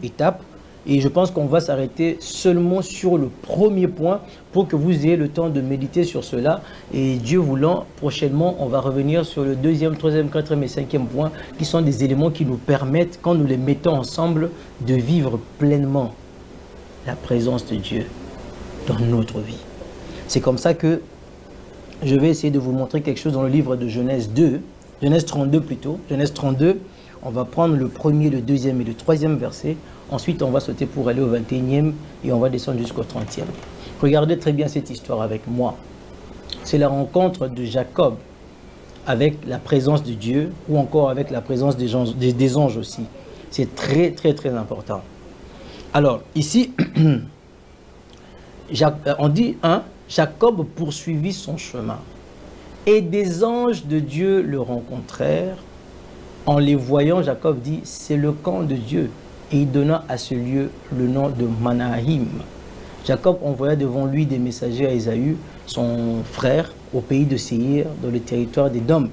étape. Et je pense qu'on va s'arrêter seulement sur le premier point pour que vous ayez le temps de méditer sur cela. Et Dieu voulant, prochainement, on va revenir sur le 2e, 3e, 4e et 5e point qui sont des éléments qui nous permettent, quand nous les mettons ensemble, de vivre pleinement la présence de Dieu dans notre vie. C'est comme ça que je vais essayer de vous montrer quelque chose dans le livre de Genèse 2, Genèse 32 plutôt. Genèse 32, on va prendre le 1er, le 2e et le 3e verset. Ensuite, on va sauter pour aller au 21e et on va descendre jusqu'au 30e. Regardez très bien cette histoire avec moi. C'est la rencontre de Jacob avec la présence de Dieu ou encore avec la présence des anges aussi. C'est très, très, très important. Alors, ici, on dit, Jacob poursuivit son chemin et des anges de Dieu le rencontrèrent. En les voyant, Jacob dit, c'est le camp de Dieu. Et il donna à ce lieu le nom de Manaïm. Jacob envoya devant lui des messagers à Ésaü, son frère, au pays de Séir, dans le territoire d'Édom.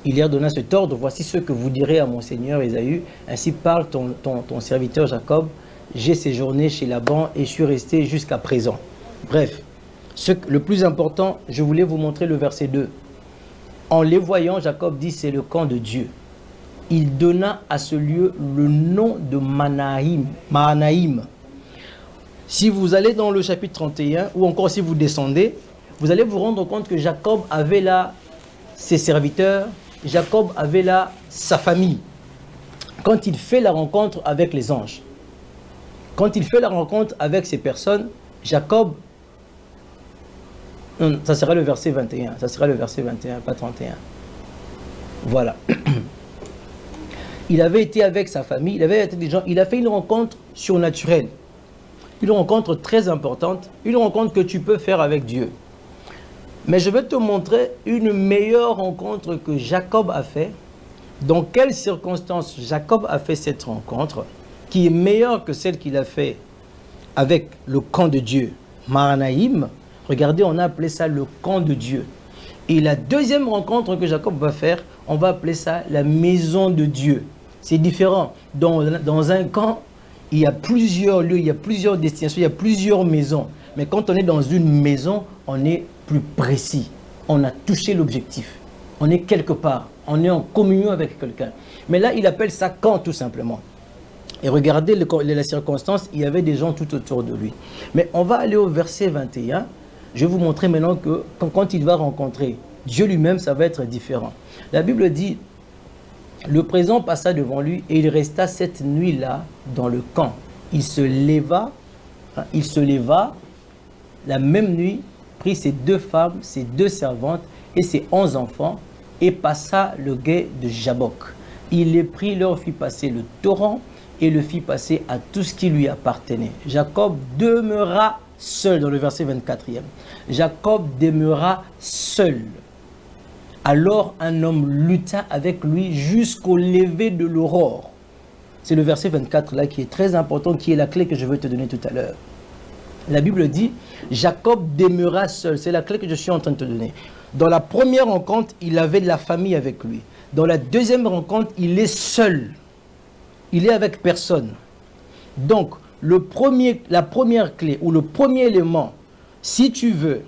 Il leur donna cet ordre, voici ce que vous direz à mon seigneur Ésaü, ainsi parle ton serviteur Jacob, j'ai séjourné chez Laban et je suis resté jusqu'à présent. Bref, le plus important, je voulais vous montrer le verset 2. En les voyant, Jacob dit, c'est le camp de Dieu. Il donna à ce lieu le nom de Mahanaïm. Si vous allez dans le chapitre 31, ou encore si vous descendez, vous allez vous rendre compte que Jacob avait là ses serviteurs, Jacob avait là sa famille. Quand il fait la rencontre avec les anges, quand il fait la rencontre avec ces personnes, Jacob, ça sera le verset 21, ça sera le verset 21, pas 31. Voilà. Il avait été avec sa famille, il avait été des gens, il a fait une rencontre surnaturelle. Une rencontre très importante, une rencontre que tu peux faire avec Dieu. Mais je vais te montrer une meilleure rencontre que Jacob a fait. Dans quelles circonstances Jacob a fait cette rencontre, qui est meilleure que celle qu'il a fait avec le camp de Dieu, Mahanaïm. Regardez, on a appelé ça le camp de Dieu. Et la deuxième rencontre que Jacob va faire, on va appeler ça la maison de Dieu. C'est différent. Dans un camp, il y a plusieurs lieux, il y a plusieurs destinations, il y a plusieurs maisons. Mais quand on est dans une maison, on est plus précis. On a touché l'objectif. On est quelque part. On est en communion avec quelqu'un. Mais là, il appelle ça camp tout simplement. Et regardez la circonstance, il y avait des gens tout autour de lui. Mais on va aller au verset 21. Je vais vous montrer maintenant que quand il va rencontrer Dieu lui-même, ça va être différent. La Bible dit, le présent passa devant lui et il resta cette nuit-là dans le camp. Il se leva la même nuit, prit ses 2 femmes, ses 2 servantes et ses 11 enfants et passa le gué de Jabok. Il les prit, leur fit passer le torrent et le fit passer à tout ce qui lui appartenait. Jacob demeura seul, dans le verset 24e. Jacob demeura seul. Alors un homme lutta avec lui jusqu'au lever de l'aurore. C'est le verset 24 là qui est très important, qui est la clé que je veux te donner tout à l'heure. La Bible dit, Jacob demeura seul. C'est la clé que je suis en train de te donner. Dans la première rencontre, il avait de la famille avec lui. Dans la deuxième rencontre, il est seul. Il est avec personne. Donc, la première clé ou le premier élément, si tu veux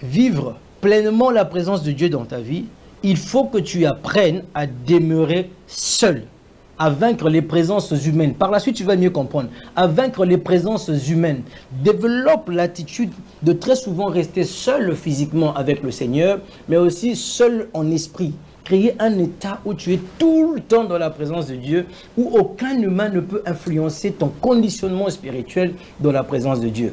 vivre pleinement la présence de Dieu dans ta vie, il faut que tu apprennes à demeurer seul, à vaincre les présences humaines. Par la suite, tu vas mieux comprendre. À vaincre les présences humaines. Développe l'attitude de très souvent rester seul physiquement avec le Seigneur, mais aussi seul en esprit. Créer un état où tu es tout le temps dans la présence de Dieu, où aucun humain ne peut influencer ton conditionnement spirituel dans la présence de Dieu.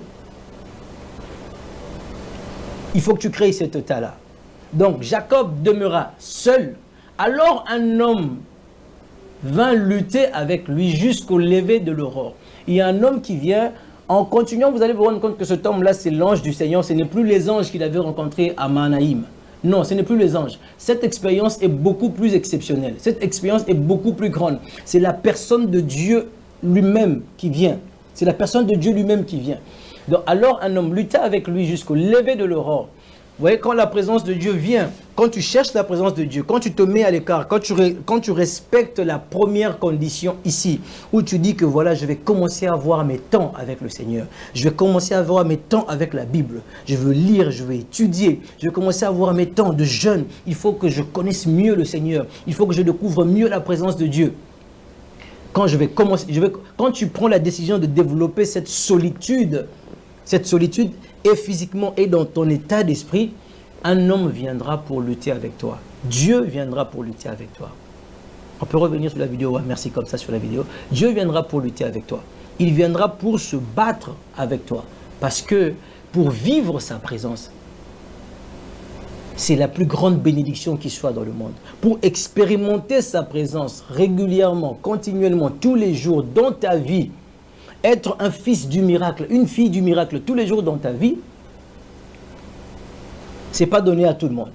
Il faut que tu crées cet état-là. Donc, Jacob demeura seul. Alors, un homme vint lutter avec lui jusqu'au lever de l'aurore. Il y a un homme qui vient, en continuant, vous allez vous rendre compte que cet homme-là, c'est l'ange du Seigneur. Ce n'est plus les anges qu'il avait rencontrés à Mahanaïm. Non, ce n'est plus les anges. Cette expérience est beaucoup plus exceptionnelle. Cette expérience est beaucoup plus grande. C'est la personne de Dieu lui-même qui vient. C'est la personne de Dieu lui-même qui vient. Donc, alors, un homme lutta avec lui jusqu'au lever de l'aurore. Vous voyez, quand la présence de Dieu vient, quand tu cherches la présence de Dieu, quand tu te mets à l'écart, quand tu respectes la première condition ici, où tu dis que voilà, je vais commencer à avoir mes temps avec le Seigneur, je vais commencer à avoir mes temps avec la Bible, je veux lire, je veux étudier, je vais commencer à avoir mes temps de jeûne, il faut que je connaisse mieux le Seigneur, il faut que je découvre mieux la présence de Dieu. Quand tu prends la décision de développer cette solitude et physiquement et dans ton état d'esprit, un homme viendra pour lutter avec toi. Dieu viendra pour lutter avec toi. On peut revenir sur la vidéo, ouais, merci comme ça sur la vidéo. Dieu viendra pour lutter avec toi. Il viendra pour se battre avec toi. Parce que pour vivre sa présence, c'est la plus grande bénédiction qui soit dans le monde. Pour expérimenter sa présence régulièrement, continuellement, tous les jours dans ta vie, être un fils du miracle, une fille du miracle tous les jours dans ta vie, ce n'est pas donné à tout le monde.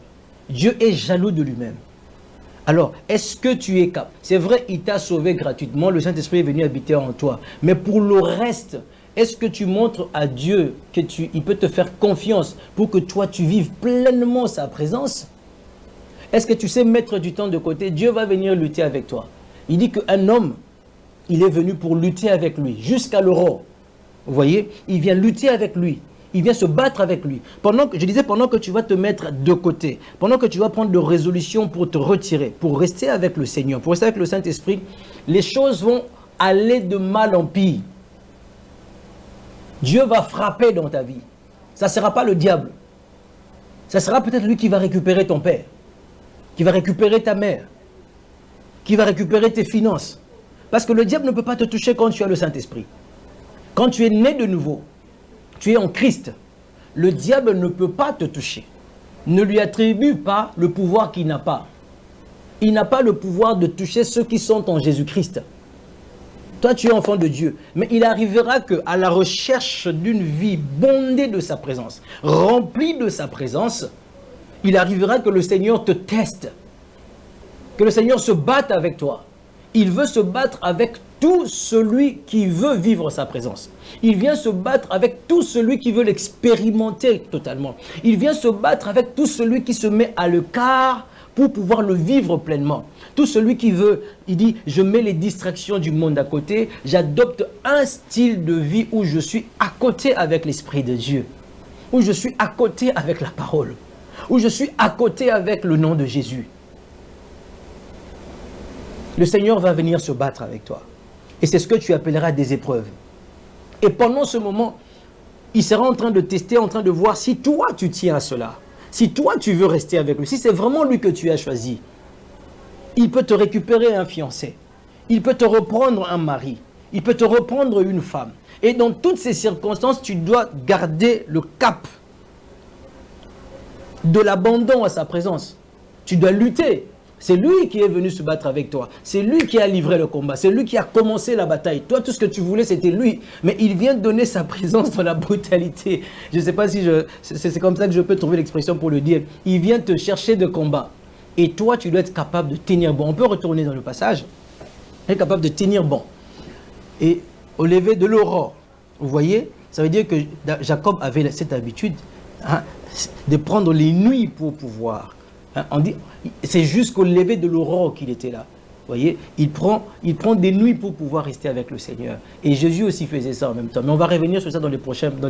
Dieu est jaloux de lui-même. Alors, est-ce que tu es capable? C'est vrai, il t'a sauvé gratuitement, le Saint-Esprit est venu habiter en toi. Mais pour le reste, est-ce que tu montres à Dieu qu'il peut te faire confiance pour que toi, tu vives pleinement sa présence? Est-ce que tu sais mettre du temps de côté? Dieu va venir lutter avec toi. Il dit qu'un homme, il est venu pour lutter avec lui, jusqu'à l'aurore. Vous voyez, il vient lutter avec lui. Il vient se battre avec lui. Pendant que tu vas te mettre de côté, pendant que tu vas prendre des résolutions pour te retirer, pour rester avec le Seigneur, pour rester avec le Saint-Esprit, les choses vont aller de mal en pire. Dieu va frapper dans ta vie. Ça ne sera pas le diable. Ça sera peut-être lui qui va récupérer ton père, qui va récupérer ta mère, qui va récupérer tes finances. Parce que le diable ne peut pas te toucher quand tu as le Saint-Esprit. Quand tu es né de nouveau, tu es en Christ, le diable ne peut pas te toucher. Ne lui attribue pas le pouvoir qu'il n'a pas. Il n'a pas le pouvoir de toucher ceux qui sont en Jésus-Christ. Toi, tu es enfant de Dieu. Mais il arrivera qu'à la recherche d'une vie bondée de sa présence, remplie de sa présence, il arrivera que le Seigneur te teste. Que le Seigneur se batte avec toi. Il veut se battre avec tout celui qui veut vivre sa présence. Il vient se battre avec tout celui qui veut l'expérimenter totalement. Il vient se battre avec tout celui qui se met à l'écart pour pouvoir le vivre pleinement. Tout celui qui veut, il dit, je mets les distractions du monde à côté, j'adopte un style de vie où je suis à côté avec l'Esprit de Dieu, où je suis à côté avec la parole, où je suis à côté avec le nom de Jésus. Le Seigneur va venir se battre avec toi. Et c'est ce que tu appelleras des épreuves. Et pendant ce moment, il sera en train de tester, en train de voir si toi tu tiens à cela. Si toi tu veux rester avec lui, si c'est vraiment lui que tu as choisi. Il peut te récupérer un fiancé. Il peut te reprendre un mari. Il peut te reprendre une femme. Et dans toutes ces circonstances, tu dois garder le cap de l'abandon à sa présence. Tu dois lutter. C'est lui qui est venu se battre avec toi. C'est lui qui a livré le combat. C'est lui qui a commencé la bataille. Toi, tout ce que tu voulais, c'était lui. Mais il vient donner sa présence dans la brutalité. Je ne sais pas si c'est comme ça que je peux trouver l'expression pour le dire. Il vient te chercher de combat. Et toi, tu dois être capable de tenir bon. On peut retourner dans le passage. Il est capable de tenir bon. Et au lever de l'aurore, vous voyez, ça veut dire que Jacob avait cette habitude de prendre les nuits pour pouvoir. On dit, c'est jusqu'au lever de l'aurore qu'il était là. voyez, il prend des nuits pour pouvoir rester avec le Seigneur. Et Jésus aussi faisait ça en même temps. Mais on va revenir sur ça dans les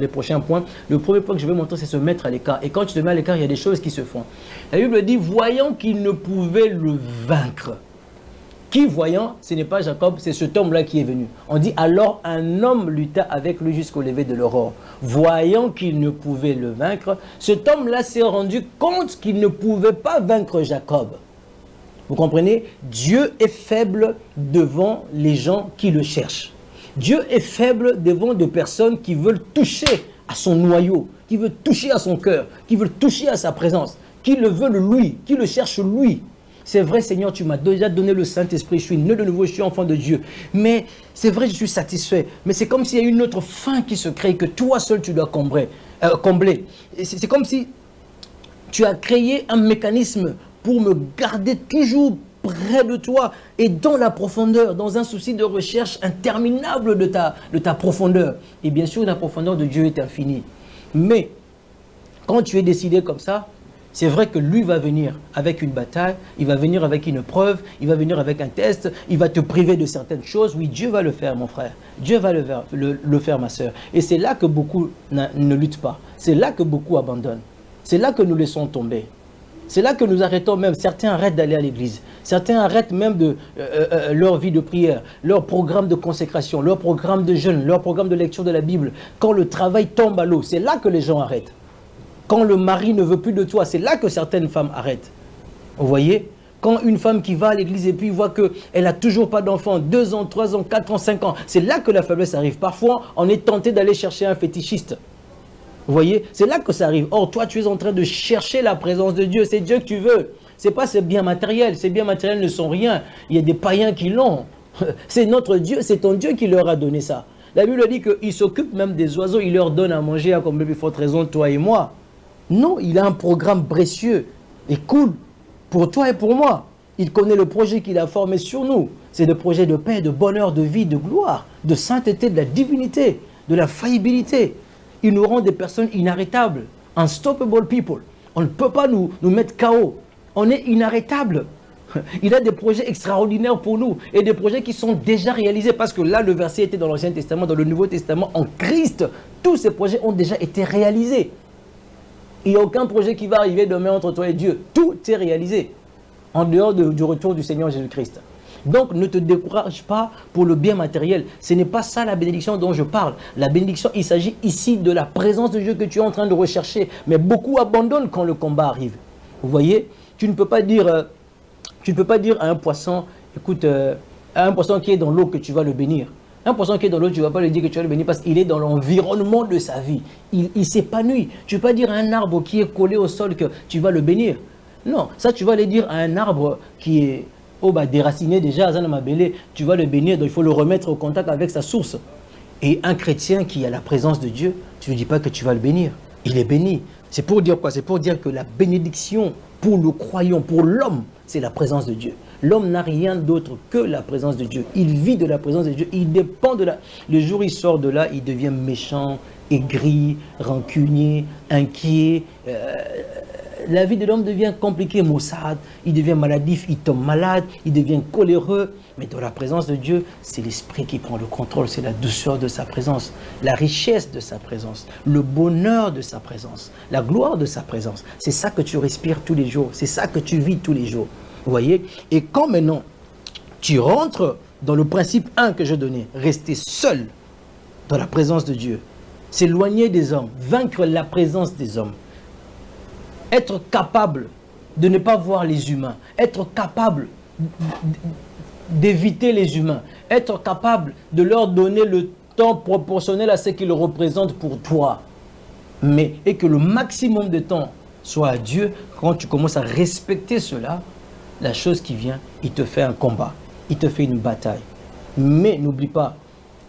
prochains points. Le premier point que je vais montrer, c'est se mettre à l'écart. Et quand tu te mets à l'écart, il y a des choses qui se font. La Bible dit, voyant qu'il ne pouvait le vaincre. Qui voyant, ce n'est pas Jacob, c'est cet homme-là qui est venu. On dit, alors un homme lutta avec lui jusqu'au lever de l'aurore. Voyant qu'il ne pouvait le vaincre, cet homme-là s'est rendu compte qu'il ne pouvait pas vaincre Jacob. Vous comprenez? Dieu est faible devant les gens qui le cherchent. Dieu est faible devant des personnes qui veulent toucher à son noyau, qui veulent toucher à son cœur, qui veulent toucher à sa présence, qui le veulent lui, qui le cherchent lui. C'est vrai, Seigneur, tu m'as déjà donné le Saint-Esprit, je suis né de nouveau, je suis enfant de Dieu. Mais c'est vrai, je suis satisfait. Mais c'est comme s'il y a une autre faim qui se crée, que toi seul tu dois combler. C'est comme si tu as créé un mécanisme pour me garder toujours près de toi et dans la profondeur, dans un souci de recherche interminable de ta profondeur. Et bien sûr, la profondeur de Dieu est infinie. Mais quand tu es décidé comme ça, c'est vrai que lui va venir avec une bataille, il va venir avec une preuve, il va venir avec un test, il va te priver de certaines choses. Oui, Dieu va le faire, mon frère. Dieu va le faire, ma soeur. Et c'est là que beaucoup ne luttent pas. C'est là que beaucoup abandonnent. C'est là que nous laissons tomber. C'est là que nous arrêtons même. Certains arrêtent d'aller à l'église. Certains arrêtent même leur vie de prière, leur programme de consécration, leur programme de jeûne, leur programme de lecture de la Bible. Quand le travail tombe à l'eau, c'est là que les gens arrêtent. Quand le mari ne veut plus de toi, c'est là que certaines femmes arrêtent. Vous voyez? Quand une femme qui va à l'église et puis voit qu'elle n'a toujours pas d'enfant, 2 ans, 3 ans, 4 ans, 5 ans, c'est là que la faiblesse arrive. Parfois, on est tenté d'aller chercher un fétichiste. Vous voyez? C'est là que ça arrive. Or, toi, tu es en train de chercher la présence de Dieu. C'est Dieu que tu veux. Ce n'est pas ces biens matériels. Ces biens matériels ne sont rien. Il y a des païens qui l'ont. C'est notre Dieu, c'est ton Dieu qui leur a donné ça. La Bible dit qu'il s'occupe même des oiseaux. Il leur donne à manger à combien de forte raison, toi et moi. Non, il a un programme précieux et cool pour toi et pour moi. Il connaît le projet qu'il a formé sur nous. C'est le projet de paix, de bonheur, de vie, de gloire, de sainteté, de la divinité, de la faillibilité. Il nous rend des personnes inarrêtables, unstoppable people. On ne peut pas nous mettre KO. On est inarrêtables. Il a des projets extraordinaires pour nous et des projets qui sont déjà réalisés parce que là, le verset était dans l'Ancien Testament, dans le Nouveau Testament, en Christ. Tous ces projets ont déjà été réalisés. Il n'y a aucun projet qui va arriver demain entre toi et Dieu. Tout est réalisé en dehors du retour du Seigneur Jésus-Christ. Donc, ne te décourage pas pour le bien matériel. Ce n'est pas ça la bénédiction dont je parle. La bénédiction, il s'agit ici de la présence de Dieu que tu es en train de rechercher. Mais beaucoup abandonnent quand le combat arrive. Vous voyez, tu ne peux pas dire à un poisson, écoute, à un poisson qui est dans l'eau que tu vas le bénir. Un poisson qui est dans l'eau, tu ne vas pas lui dire que tu vas le bénir parce qu'il est dans l'environnement de sa vie. Il s'épanouit. Tu ne peux pas dire à un arbre qui est collé au sol que tu vas le bénir. Non, ça tu vas le dire à un arbre qui est déraciné déjà, tu vas le bénir, donc il faut le remettre au contact avec sa source. Et un chrétien qui a la présence de Dieu, tu ne dis pas que tu vas le bénir. Il est béni. C'est pour dire quoi? C'est pour dire que la bénédiction pour le croyant, pour l'homme, c'est la présence de Dieu. L'homme n'a rien d'autre que la présence de Dieu. Il vit de la présence de Diur. Il dépend de la... Le jour où il sort de là, il devient méchant, aigri, rancunier, inquiet. La vie de l'homme devient compliquée, maussade. Il devient maladif, il tombe malade, il devient coléreux. Mais dans la présence de Dieu, c'est l'esprit qui prend le contrôle. C'est la douceur de sa présence, la richesse de sa présence, le bonheur de sa présence, la gloire de sa présence. C'est ça que tu respires tous les jours. C'est ça que tu vis tous les jours. Vous voyez? Et quand maintenant, tu rentres dans le principe 1 que je donnais, rester seul dans la présence de Dieu, s'éloigner des hommes, vaincre la présence des hommes, être capable de ne pas voir les humains, être capable d'éviter les humains, être capable de leur donner le temps proportionnel à ce qu'ils représentent pour toi, et que le maximum de temps soit à Dieu. Quand tu commences à respecter cela, la chose qui vient, il te fait un combat, il te fait une bataille. Mais n'oublie pas,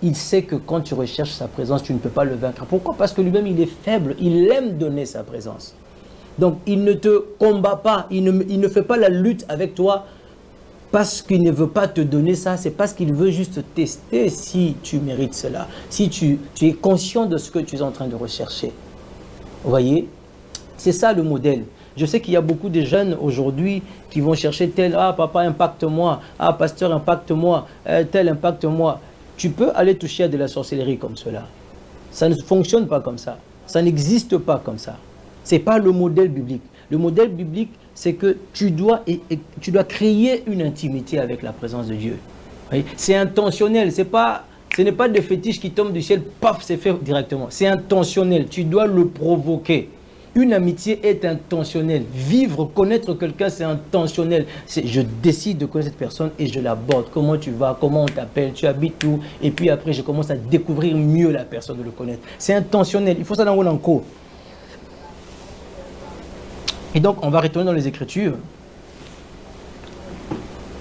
il sait que quand tu recherches sa présence, tu ne peux pas le vaincre. Pourquoi? Parce que lui-même, il est faible, il aime donner sa présence. Donc, il ne te combat pas, il ne fait pas la lutte avec toi parce qu'il ne veut pas te donner ça, c'est parce qu'il veut juste tester si tu mérites cela, si tu es conscient de ce que tu es en train de rechercher. Vous voyez? C'est ça le modèle. Je sais qu'il y a beaucoup de jeunes aujourd'hui qui vont chercher tel, ah papa impacte-moi, ah pasteur impacte-moi, tel impacte-moi. Tu peux aller toucher à de la sorcellerie comme cela. Ça ne fonctionne pas comme ça. Ça n'existe pas comme ça. Ce n'est pas le modèle biblique. Le modèle biblique, c'est que tu dois créer une intimité avec la présence de Dieu. C'est intentionnel, ce n'est pas des fétiches qui tombent du ciel, paf, c'est fait directement. C'est intentionnel, tu dois le provoquer. Une amitié est intentionnelle. Vivre, connaître quelqu'un, c'est intentionnel. Je décide de connaître cette personne et je l'aborde. Comment tu vas, comment on t'appelle, tu habites où. Et puis après, je commence à découvrir mieux la personne, de le connaître. C'est intentionnel, il faut ça dans le cours. Et donc, on va retourner dans les Écritures.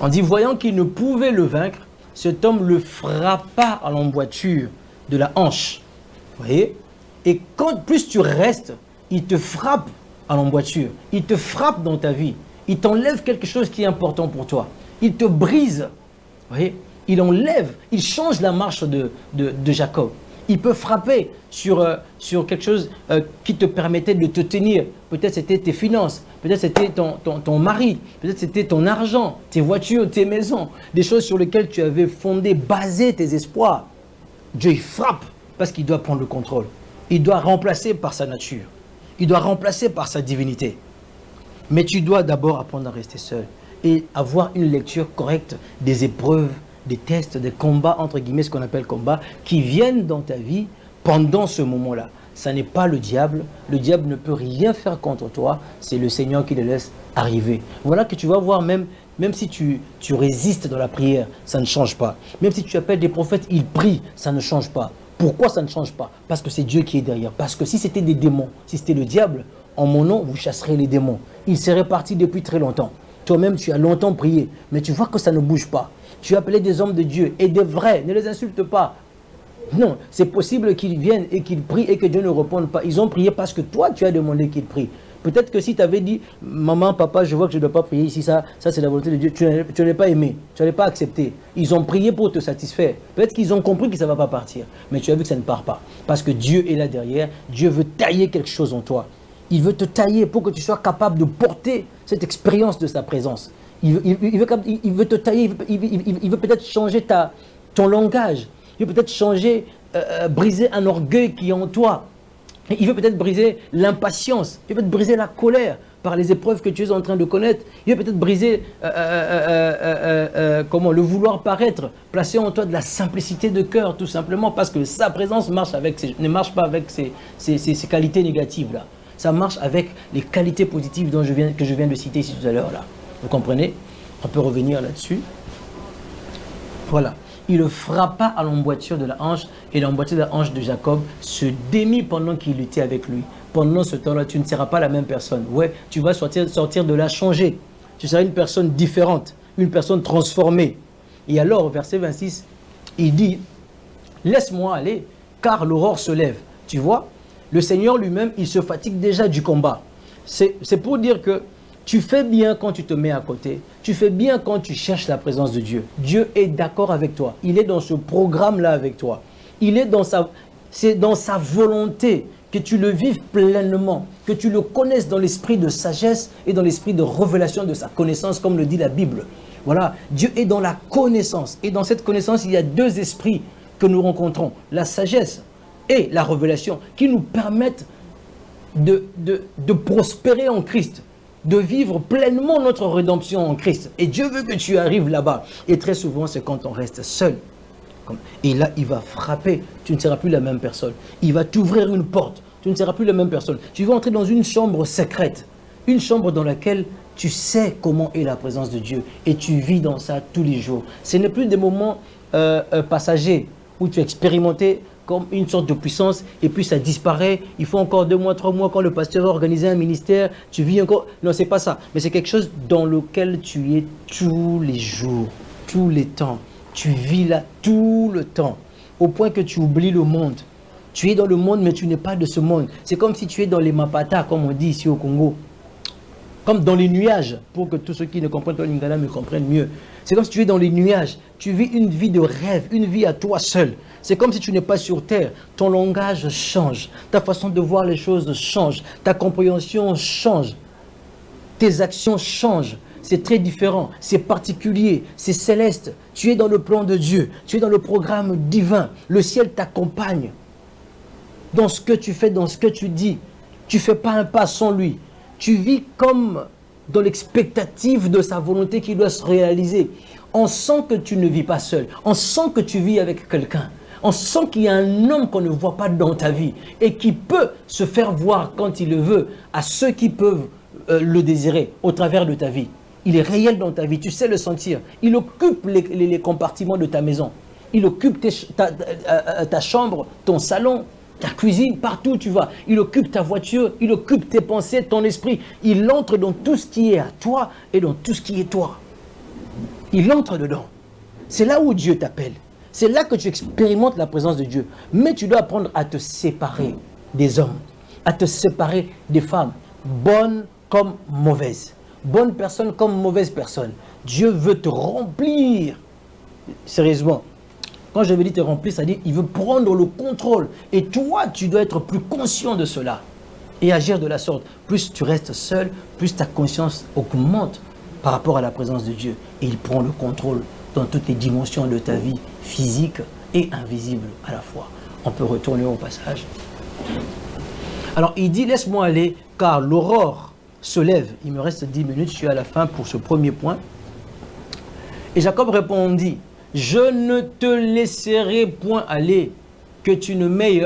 On dit, voyant qu'il ne pouvait le vaincre, cet homme le frappa à l'emboîture de la hanche. Vous voyez? Et quand plus tu restes, il te frappe à l'emboîture. Il te frappe dans ta vie. Il t'enlève quelque chose qui est important pour toi. Il te brise. Vous voyez? Il enlève, il change la marche de Jacob. Il peut frapper sur quelque chose qui te permettait de te tenir. Peut-être c'était tes finances, peut-être c'était ton mari, peut-être c'était ton argent, tes voitures, tes maisons, des choses sur lesquelles tu avais fondé, basé tes espoirs. Dieu il frappe parce qu'il doit prendre le contrôle. Il doit remplacer par sa nature. Il doit remplacer par sa divinité. Mais tu dois d'abord apprendre à rester seul et avoir une lecture correcte des épreuves, des tests, des combats, entre guillemets, ce qu'on appelle combats, qui viennent dans ta vie pendant ce moment-là. Ça n'est pas le diable ne peut rien faire contre toi, c'est le Seigneur qui le laisse arriver. Voilà que tu vas voir, même si tu résistes dans la prière, ça ne change pas. Même si tu appelles des prophètes, ils prient, ça ne change pas. Pourquoi ça ne change pas? Parce que c'est Dieu qui est derrière. Parce que si c'était des démons, si c'était le diable, en mon nom, vous chasserez les démons. Ils seraient partis depuis très longtemps. Toi-même, tu as longtemps prié, mais tu vois que ça ne bouge pas. Tu as appelé des hommes de Dieu et des vrais, ne les insulte pas. Non, c'est possible qu'ils viennent et qu'ils prient et que Dieu ne réponde pas. Ils ont prié parce que toi, tu as demandé qu'ils prient. Peut-être que si tu avais dit, maman, papa, je vois que je ne dois pas prier ici, ça c'est la volonté de Dieu, tu ne l'as pas aimé, tu n'allais pas accepté. Ils ont prié pour te satisfaire. Peut-être qu'ils ont compris que ça ne va pas partir, mais tu as vu que ça ne part pas. Parce que Dieu est là derrière, Dieu veut tailler quelque chose en toi. Il veut te tailler pour que tu sois capable de porter cette expérience de sa présence. Il veut te tailler, il veut peut-être changer ton langage. Il veut peut-être changer, briser un orgueil qui est en toi. Il veut peut-être briser l'impatience. Il veut peut-être briser la colère par les épreuves que tu es en train de connaître. Il veut peut-être briser le vouloir paraître, placer en toi de la simplicité de cœur, tout simplement parce que sa présence ne marche pas avec ses qualités négatives-là. Ça marche avec les qualités positives que je viens de citer ici tout à l'heure. Vous comprenez? On peut revenir là-dessus. Voilà. Il le frappa à l'emboîture de la hanche et l'emboîture de la hanche de Jacob se démit pendant qu'il luttait avec lui. Pendant ce temps-là, tu ne seras pas la même personne. Ouais, tu vas sortir de là changé. Tu seras une personne différente, une personne transformée. Et alors, verset 26, il dit, laisse-moi aller, car l'aurore se lève. Tu vois, le Seigneur lui-même, il se fatigue déjà du combat. C'est pour dire que tu fais bien quand tu te mets à côté. Tu fais bien quand tu cherches la présence de Dieu. Dieu est d'accord avec toi. Il est dans ce programme-là avec toi. C'est dans sa volonté que tu le vives pleinement, que tu le connaisses dans l'esprit de sagesse et dans l'esprit de révélation de sa connaissance, comme le dit la Bible. Voilà, Dieu est dans la connaissance. Et dans cette connaissance, il y a deux esprits que nous rencontrons. La sagesse et la révélation qui nous permettent de prospérer en Christ, de vivre pleinement notre rédemption en Christ. Et Dieu veut que tu arrives là-bas. Et très souvent, c'est quand on reste seul. Et là, il va frapper. Tu ne seras plus la même personne. Il va t'ouvrir une porte. Tu ne seras plus la même personne. Tu vas entrer dans une chambre secrète. Une chambre dans laquelle tu sais comment est la présence de Dieu. Et tu vis dans ça tous les jours. Ce n'est plus des moments passagers où tu as expérimenté comme une sorte de puissance, et puis ça disparaît. Il faut encore 2 mois, 3 mois, quand le pasteur a organisé un ministère, tu vis encore. Non, c'est pas ça. Mais c'est quelque chose dans lequel tu es tous les jours, tous les temps. Tu vis là tout le temps, au point que tu oublies le monde. Tu es dans le monde, mais tu n'es pas de ce monde. C'est comme si tu es dans les mapatas, comme on dit ici au Congo. Comme dans les nuages, pour que tous ceux qui ne comprennent pas l'Ingala me comprennent mieux. C'est comme si tu es dans les nuages. Tu vis une vie de rêve, une vie à toi seul. C'est comme si tu n'es pas sur terre. Ton langage change. Ta façon de voir les choses change. Ta compréhension change. tes actions changent. C'est très différent, c'est particulier, c'est céleste. Tu es dans le plan de Dieu, tu es dans le programme divin. Le ciel t'accompagne dans ce que tu fais, dans ce que tu dis. Tu ne fais pas un pas sans lui. Tu vis comme dans l'expectative de sa volonté qui doit se réaliser. On sent que tu ne vis pas seul. On sent que tu vis avec quelqu'un. On sent qu'il y a un homme qu'on ne voit pas dans ta vie et qui peut se faire voir quand il le veut à ceux qui peuvent le désirer au travers de ta vie. Il est réel dans ta vie, tu sais le sentir. Il occupe les compartiments de ta maison. Il occupe ta chambre, ton salon, ta cuisine, partout où tu vas. Il occupe ta voiture, il occupe tes pensées, ton esprit. Il entre dans tout ce qui est à toi et dans tout ce qui est toi. Il entre dedans. C'est là où Dieu t'appelle. C'est là que tu expérimentes la présence de Dieu. Mais tu dois apprendre à te séparer des hommes, à te séparer des femmes, bonnes comme mauvaises. Bonne personne comme mauvaise personne. Dieu veut te remplir. Sérieusement. Quand je veux dire te remplir, ça dit il veut prendre le contrôle. Et toi, tu dois être plus conscient de cela. Et agir de la sorte. Plus tu restes seul, plus ta conscience augmente par rapport à la présence de Dieu. Et il prend le contrôle dans toutes les dimensions de ta vie, physique et invisible à la fois. On peut retourner au passage. Alors, il dit, laisse-moi aller, car l'aurore se lève. Il me reste 10 minutes, je suis à la fin pour ce premier point. Et Jacob répondit, je ne te laisserai point aller, que tu ne m'aies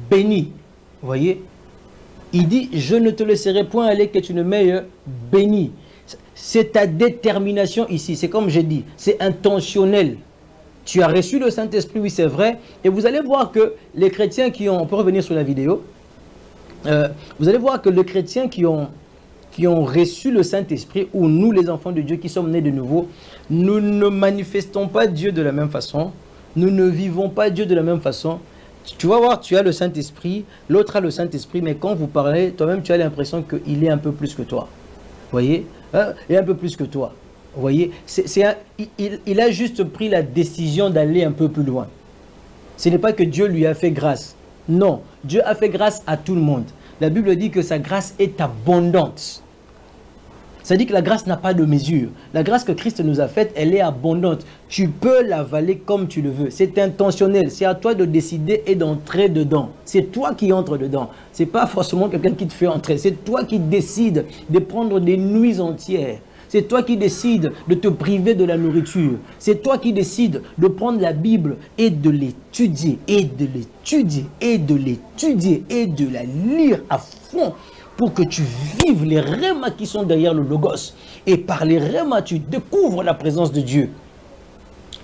béni. Vous voyez? Il dit, je ne te laisserai point aller, que tu ne m'aies béni. C'est ta détermination ici, c'est comme j'ai dit, c'est intentionnel. Tu as reçu le Saint-Esprit, oui c'est vrai, et vous allez voir que les chrétiens qui ont, on peut revenir sur la vidéo, vous allez voir que les chrétiens qui ont reçu le Saint-Esprit, ou nous les enfants de Dieu qui sommes nés de nouveau, nous ne manifestons pas Dieu de la même façon, nous ne vivons pas Dieu de la même façon. Tu vas voir, tu as le Saint-Esprit, l'autre a le Saint-Esprit, mais quand vous parlez, toi-même tu as l'impression qu'il est un peu plus que toi. Vous voyez, il est un peu plus que toi. Vous voyez, il a juste pris la décision d'aller un peu plus loin. Ce n'est pas que Dieu lui a fait grâce. Non, Dieu a fait grâce à tout le monde. La Bible dit que sa grâce est abondante. Ça dit que la grâce n'a pas de mesure. La grâce que Christ nous a faite, elle est abondante. Tu peux l'avaler comme tu le veux. C'est intentionnel. C'est à toi de décider et d'entrer dedans. C'est toi qui entres dedans. Ce n'est pas forcément quelqu'un qui te fait entrer. C'est toi qui décides de prendre des nuits entières. C'est toi qui décides de te priver de la nourriture. C'est toi qui décides de prendre la Bible et de l'étudier, et de l'étudier, et de l'étudier, et de la lire à fond pour que tu vives les rémas qui sont derrière le Logos. Et par les rémas, tu découvres la présence de Dieu.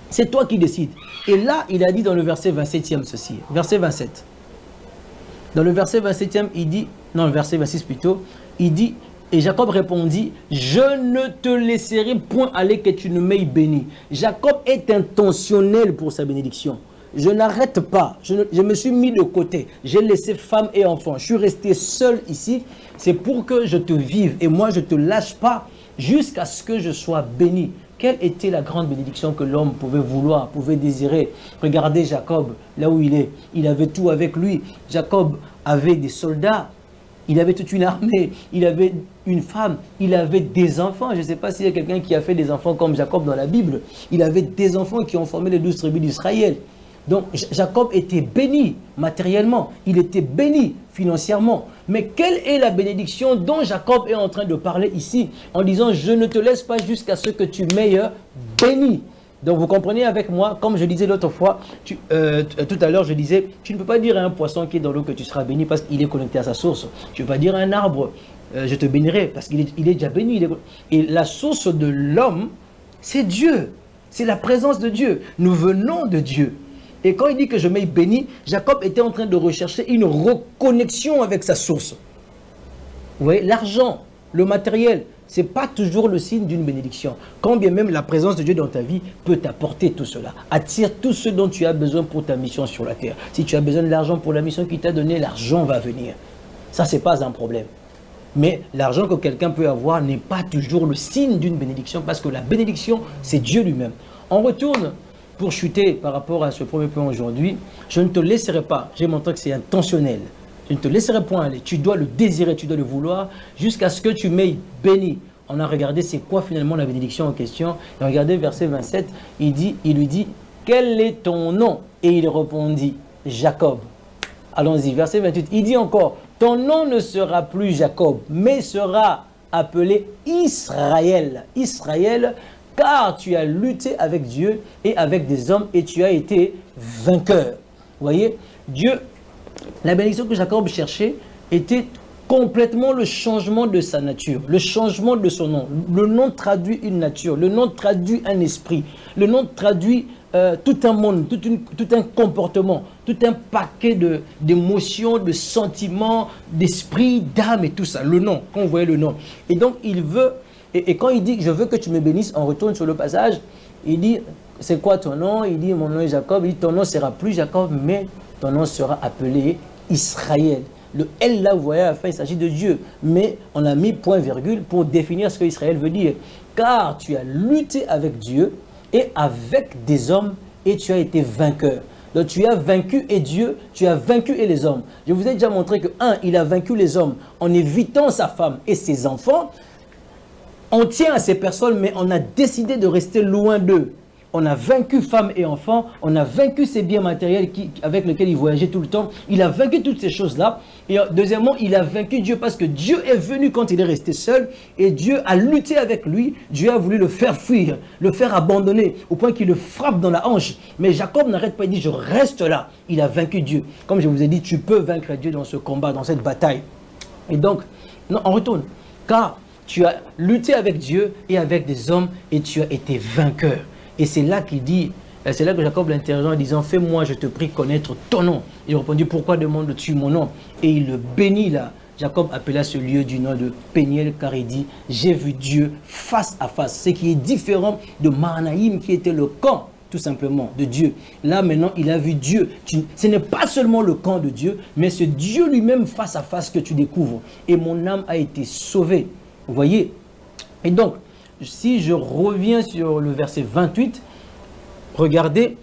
C'est toi qui décides. Et là, il a dit dans le verset 27e ceci. Verset 27. Dans le verset 27e, il dit, non, le verset 26 plutôt, il dit, et Jacob répondit, je ne te laisserai point aller que tu ne m'aies béni. Jacob est intentionnel pour sa bénédiction. Je n'arrête pas, je me suis mis de côté. J'ai laissé femme et enfant. Je suis resté seul ici. C'est pour que je te vive. Et moi, je ne te lâche pas jusqu'à ce que je sois béni. Quelle était la grande bénédiction que l'homme pouvait vouloir, pouvait désirer? Regardez Jacob, là où il est. Il avait tout avec lui. Jacob avait des soldats. Il avait toute une armée, il avait une femme, il avait des enfants. Je ne sais pas s'il y a quelqu'un qui a fait des enfants comme Jacob dans la Bible. Il avait des enfants qui ont formé les 12 tribus d'Israël. Donc Jacob était béni matériellement, il était béni financièrement. Mais quelle est la bénédiction dont Jacob est en train de parler ici en disant « Je ne te laisse pas jusqu'à ce que tu m'aies béni ». Donc vous comprenez avec moi, comme je disais l'autre fois, tout à l'heure je disais, tu ne peux pas dire à un poisson qui est dans l'eau que tu seras béni parce qu'il est connecté à sa source. Tu ne peux pas dire à un arbre, je te bénirai parce qu'il est déjà béni. Et la source de l'homme, c'est Dieu. C'est la présence de Dieu. Nous venons de Dieu. Et quand il dit que je m'ai béni, Jacob était en train de rechercher une reconnexion avec sa source. Vous voyez, l'argent, le matériel, ce n'est pas toujours le signe d'une bénédiction. Quand bien même la présence de Dieu dans ta vie peut t'apporter tout cela. Attire tout ce dont tu as besoin pour ta mission sur la terre. Si tu as besoin de l'argent pour la mission qu'il t'a donnée, l'argent va venir. Ça, ce n'est pas un problème. Mais l'argent que quelqu'un peut avoir n'est pas toujours le signe d'une bénédiction parce que la bénédiction, c'est Dieu lui-même. On retourne pour chuter par rapport à ce premier point aujourd'hui. Je ne te laisserai pas. J'ai montré que c'est intentionnel. Je ne te laisserai point aller. Tu dois le désirer, tu dois le vouloir jusqu'à ce que tu m'aies béni. on a regardé c'est quoi finalement la bénédiction en question. Et regardez verset 27, il lui dit, quel est ton nom? Et il répondit, Jacob. Allons-y, verset 28, il dit encore, ton nom ne sera plus Jacob, mais sera appelé Israël. Israël, car tu as lutté avec Dieu et avec des hommes et tu as été vainqueur. Vous voyez, Dieu, la bénédiction que Jacob cherchait était complètement le changement de sa nature, le changement de son nom. Le nom traduit une nature, le nom traduit un esprit, le nom traduit tout un monde, tout un comportement, tout un paquet d'émotions, de sentiments, d'esprit, d'âme et tout ça. Le nom, quand vous voyez le nom. Et donc il veut, et quand il dit je veux que tu me bénisses, on retourne sur le passage, il dit c'est quoi ton nom? Il dit mon nom est Jacob, il dit ton nom sera plus Jacob, mais ton nom sera appelé Israël. Le L là, vous voyez, à la fin, il s'agit de Dieu. Mais on a mis point virgule pour définir ce que Israël veut dire. Car tu as lutté avec Dieu et avec des hommes et tu as été vainqueur. Donc tu as vaincu et Dieu, tu as vaincu et les hommes. Je vous ai déjà montré que, il a vaincu les hommes en évitant sa femme et ses enfants. On tient à ces personnes, mais on a décidé de rester loin d'eux. On a vaincu femmes et enfants, on a vaincu ces biens matériels avec lesquels il voyageait tout le temps. Il a vaincu toutes ces choses-là. Et deuxièmement, il a vaincu Dieu parce que Dieu est venu quand il est resté seul et Dieu a lutté avec lui. Dieu a voulu le faire fuir, le faire abandonner au point qu'il le frappe dans la hanche. Mais Jacob n'arrête pas, il dit je reste là. Il a vaincu Dieu. Comme je vous ai dit, tu peux vaincre Dieu dans ce combat, dans cette bataille. Et donc, non, on retourne. Car tu as lutté avec Dieu et avec des hommes et tu as été vainqueur. Et c'est là qu'il dit, c'est là que Jacob l'interroge en disant, fais-moi, je te prie, connaître ton nom. Il répondit, pourquoi demandes-tu mon nom? Et il le bénit là. Jacob appela ce lieu du nom de Péniel, car il dit, j'ai vu Dieu face à face. Ce qui est différent de Mahanaïm, qui était le camp, tout simplement, de Dieu. Là, maintenant, il a vu Dieu. Ce n'est pas seulement le camp de Dieu, mais c'est Dieu lui-même face à face que tu découvres. Et mon âme a été sauvée. Vous voyez? Et donc, si je reviens sur le verset 28, regardez,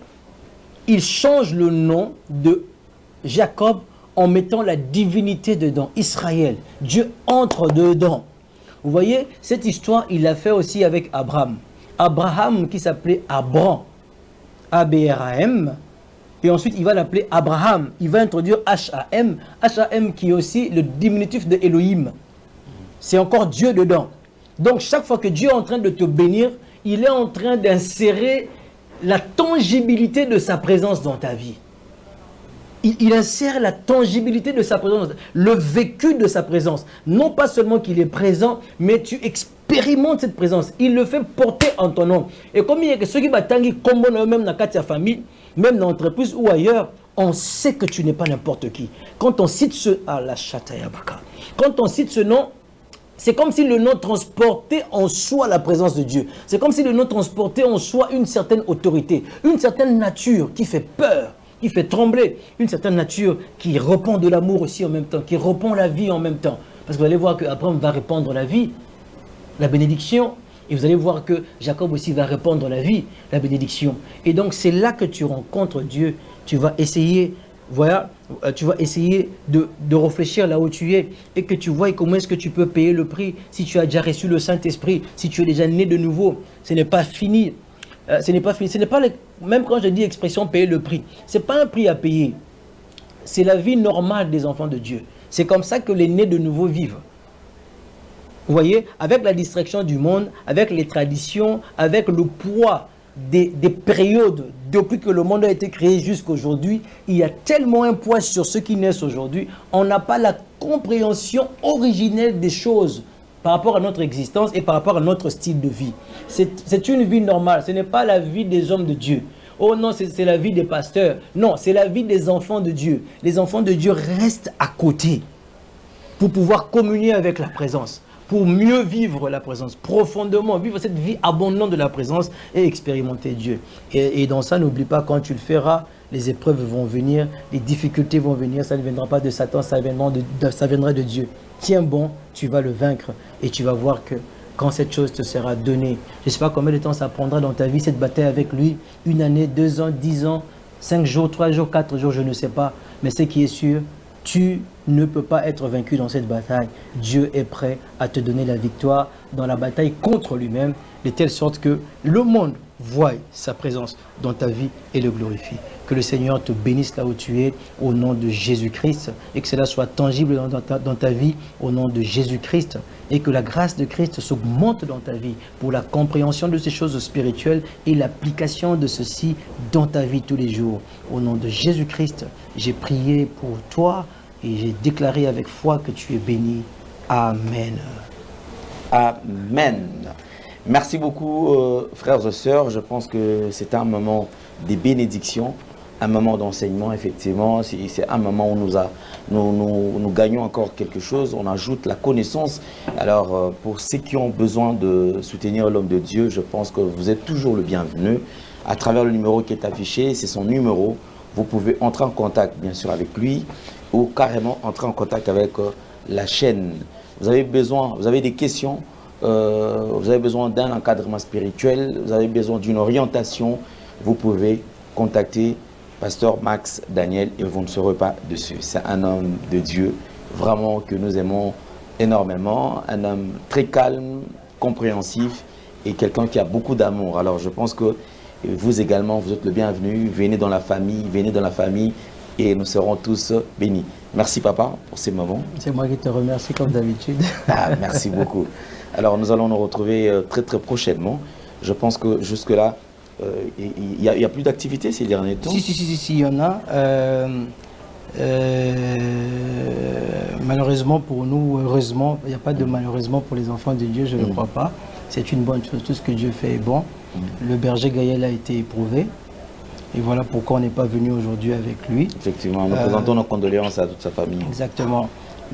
il change le nom de Jacob en mettant la divinité dedans, Israël. Dieu entre dedans. Vous voyez, cette histoire, il l'a fait aussi avec Abraham. Abraham qui s'appelait Abram, A-B-R-A-M, et ensuite il va l'appeler Abraham. Il va introduire H-A-M, H-A-M qui est aussi le diminutif de Elohim. C'est encore Dieu dedans. Donc, chaque fois que Dieu est en train de te bénir, il est en train d'insérer la tangibilité de sa présence dans ta vie. Il insère la tangibilité de sa présence, le vécu de sa présence. Non pas seulement qu'il est présent, mais tu expérimentes cette présence. Il le fait porter en ton nom. Et comme il y a ceux qui battent, même dans ta famille, même dans l'entreprise ou ailleurs, on sait que tu n'es pas n'importe qui. Quand on cite quand on cite ce nom, c'est comme si le nom transportait en soi la présence de Dieu. C'est comme si le nom transportait en soi une certaine autorité, une certaine nature qui fait peur, qui fait trembler, une certaine nature qui répand de l'amour aussi en même temps, qui répand la vie en même temps. Parce que vous allez voir qu'Abraham va répandre la vie, la bénédiction, et vous allez voir que Jacob aussi va répandre la vie, la bénédiction. Et donc c'est là que tu rencontres Dieu. Tu vas essayer, voilà, tu vas essayer de réfléchir là où tu es et que tu vois comment est-ce que tu peux payer le prix si tu as déjà reçu le Saint-Esprit, si tu es déjà né de nouveau. Ce n'est pas fini. Ce n'est pas fini. Ce n'est pas même quand je dis expression payer le prix, ce n'est pas un prix à payer. C'est la vie normale des enfants de Dieu. C'est comme ça que les nés de nouveau vivent. Vous voyez, avec la distraction du monde, avec les traditions, avec le poids des périodes depuis que le monde a été créé jusqu'à aujourd'hui, il y a tellement un poids sur ceux qui naissent aujourd'hui, on n'a pas la compréhension originelle des choses par rapport à notre existence et par rapport à notre style de vie. C'est une vie normale, ce n'est pas la vie des hommes de Dieu. Oh non, c'est la vie des pasteurs. Non, c'est la vie des enfants de Dieu. Les enfants de Dieu restent à côté pour pouvoir communier avec la présence, pour mieux vivre la présence, profondément vivre cette vie abondante de la présence et expérimenter Dieu. Et dans ça, n'oublie pas, quand tu le feras, les épreuves vont venir, les difficultés vont venir, ça ne viendra pas de Satan, ça viendra de Dieu. Tiens bon, tu vas le vaincre et tu vas voir que quand cette chose te sera donnée, je ne sais pas combien de temps ça prendra dans ta vie, cette bataille avec lui, 1 année, 2 ans, 10 ans, 5 jours, 3 jours, 4 jours, je ne sais pas, mais ce qui est sûr, tu ne peut pas être vaincu dans cette bataille. Dieu est prêt à te donner la victoire dans la bataille contre lui-même, de telle sorte que le monde voie sa présence dans ta vie et le glorifie. Que le Seigneur te bénisse là où tu es, au nom de Jésus-Christ, et que cela soit tangible dans ta vie, au nom de Jésus-Christ, et que la grâce de Christ s'augmente dans ta vie pour la compréhension de ces choses spirituelles et l'application de ceci dans ta vie tous les jours. Au nom de Jésus-Christ, j'ai prié pour toi et j'ai déclaré avec foi que tu es béni. Amen. Amen. Merci beaucoup, frères et sœurs. Je pense que c'est un moment de bénédiction, un moment d'enseignement, effectivement. C'est un moment où nous gagnons encore quelque chose. On ajoute la connaissance. Alors, pour ceux qui ont besoin de soutenir l'homme de Dieu, je pense que vous êtes toujours le bienvenu. À travers le numéro qui est affiché, c'est son numéro. Vous pouvez entrer en contact, bien sûr, avec lui ou carrément entrer en contact avec la chaîne. Vous avez des questions, vous avez besoin d'un encadrement spirituel, vous avez besoin d'une orientation, vous pouvez contacter Pasteur Max Daniel et vous ne serez pas dessus. C'est un homme de Dieu, vraiment que nous aimons énormément, un homme très calme, compréhensif et quelqu'un qui a beaucoup d'amour. Alors je pense que vous également, vous êtes le bienvenu, venez dans la famille et nous serons tous bénis. Merci papa pour ces moments. C'est moi qui te remercie comme d'habitude. Merci beaucoup. Alors nous allons nous retrouver très très prochainement. Je pense que jusque-là, il n'y a plus d'activité ces derniers temps. Si, il y en a. Malheureusement pour nous, heureusement, il n'y a pas de malheureusement pour les enfants de Dieu, je ne crois pas. C'est une bonne chose, tout ce que Dieu fait est bon. Le berger Gaël a été éprouvé. Et voilà pourquoi on n'est pas venu aujourd'hui avec lui. Effectivement, nous présentons nos condoléances à toute sa famille. Exactement.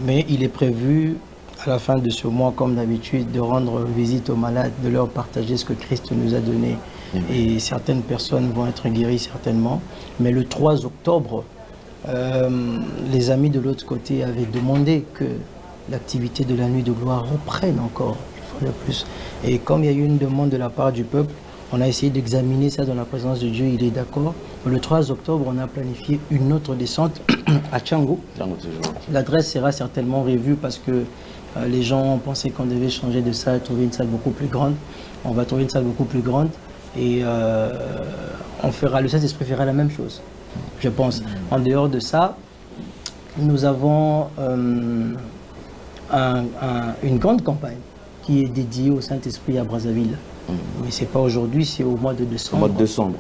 Mais il est prévu, à la fin de ce mois, comme d'habitude, de rendre visite aux malades, de leur partager ce que Christ nous a donné. Et certaines personnes vont être guéries certainement. Mais le 3 octobre, les amis de l'autre côté avaient demandé que l'activité de la nuit de gloire reprenne encore, une fois de plus. Et comme il y a eu une demande de la part du peuple, on a essayé d'examiner ça dans la présence de Dieu, il est d'accord. Le 3 octobre, on a planifié une autre descente à Tchangou. L'adresse sera certainement revue parce que les gens ont pensé qu'on devait changer de salle, trouver une salle beaucoup plus grande. On va trouver une salle beaucoup plus grande et le Saint-Esprit fera la même chose, je pense. En dehors de ça, nous avons une grande campagne qui est dédiée au Saint-Esprit à Brazzaville. Mais ce n'est pas aujourd'hui, c'est au mois de décembre. Au mois de décembre.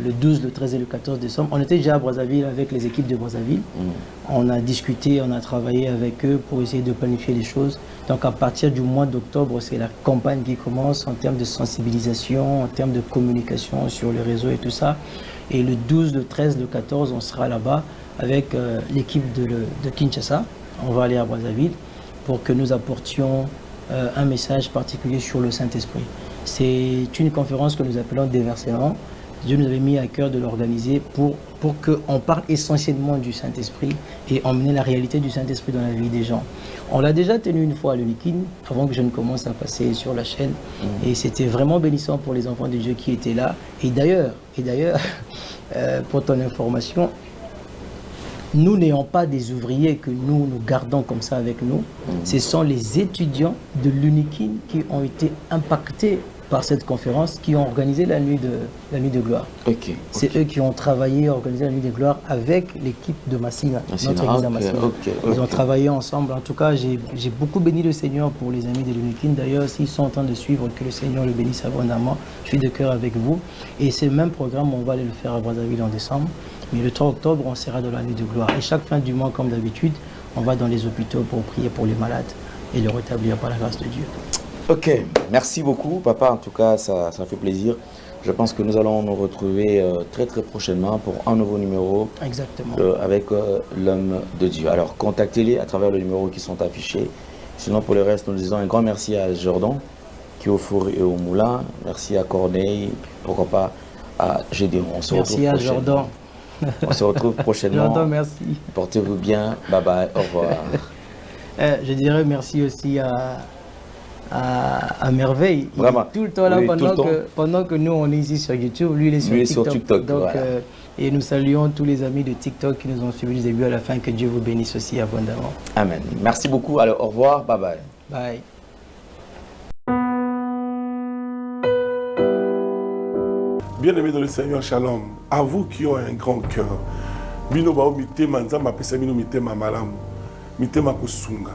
Le 12, le 13 et le 14 décembre. On était déjà à Brazzaville avec les équipes de Brazzaville. On a discuté, on a travaillé avec eux pour essayer de planifier les choses. Donc à partir du mois d'octobre, c'est la campagne qui commence en termes de sensibilisation, en termes de communication sur les réseaux et tout ça. Et le 12, le 13, le 14, on sera là-bas avec l'équipe de Kinshasa. On va aller à Brazzaville pour que nous apportions un message particulier sur le Saint-Esprit. C'est une conférence que nous appelons déversement. Dieu nous avait mis à cœur de l'organiser pour qu'on parle essentiellement du Saint-Esprit et emmener la réalité du Saint-Esprit dans la vie des gens. On l'a déjà tenu une fois à l'Unikin, avant que je ne commence à passer sur la chaîne. Et c'était vraiment bénissant pour les enfants de Dieu qui étaient là. Et d'ailleurs, pour ton information, nous n'ayons pas des ouvriers que nous gardons comme ça avec nous. Ce sont les étudiants de l'Unikin qui ont été impactés par cette conférence, qui ont organisé la nuit de gloire. C'est eux qui ont travaillé, organisé la nuit de gloire avec l'équipe de Massina, notre église à Massina. Ils ont travaillé ensemble. En tout cas, j'ai beaucoup béni le Seigneur pour les amis de l'Unikin. D'ailleurs, s'ils sont en train de suivre, que le Seigneur le bénisse abondamment. Je suis de cœur avec vous. Et ce même programme, on va aller le faire à Brazzaville en décembre. Mais le 3 octobre, on sera dans la nuit de gloire. Et chaque fin du mois, comme d'habitude, on va dans les hôpitaux pour prier pour les malades et les rétablir par la grâce de Dieu. Ok, merci beaucoup papa, en tout cas ça fait plaisir. Je pense que nous allons nous retrouver très très prochainement pour un nouveau numéro. Exactement. Avec l'homme de Dieu. Alors contactez-les à travers les numéros qui sont affichés. Sinon pour le reste, nous disons un grand merci à Jordan qui est au four et au moulin. Merci à Corneille, pourquoi pas à Gédéon. Merci à Jordan. On se retrouve prochainement. Jordan, merci. Portez-vous bien, bye bye, au revoir. Je dirais merci aussi à merveille. Vraiment. Tout le temps là, Oui, pendant que nous on est ici sur YouTube, lui il est sur TikTok. Donc, voilà. Et nous saluons tous les amis de TikTok qui nous ont suivis du début à la fin. Que Dieu vous bénisse aussi abondamment. Amen. Merci beaucoup. Alors, au revoir. Bye bye. Bye. Bien-aimés dans le Seigneur, shalom. À vous qui ont un grand cœur. Bino bao mitema nzamba pesa bino mitema malamu. Mitema kosunga.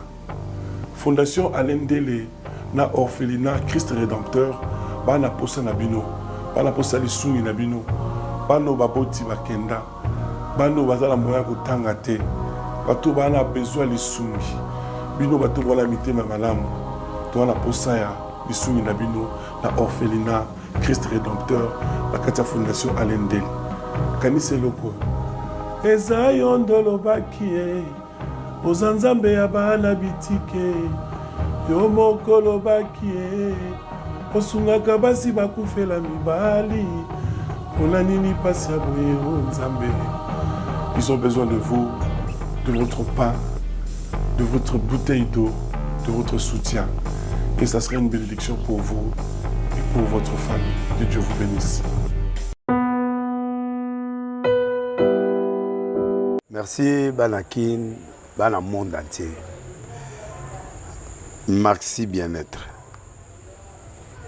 Fondation Alendele na orphelinat Christ Rédempteur bana posa na bino. Bana posa lisumi na bino. Bano baboti bakenda. Bano bazala moya kotanga te. Bato bana besoin lisumi. Bino bato wala mitema malamu. To wana posa ya lisumi na bino na orphelinat Christ Rédempteur, la Katia Fondation Alendele. Kanise loko. Eza yondolo bakie. Ozanzambe ya bana bitike. Yo mokolo bakie. Osungaka basi bakufela mibali. Pona nini pasi ya boye o Nzambe. Ils ont besoin de vous, de votre pain, de votre bouteille d'eau, de votre soutien. Et ça serait une bénédiction pour vous et pour votre famille. Que Dieu vous bénisse. Merci Banakin, Bana monde entier. Merci bien-être.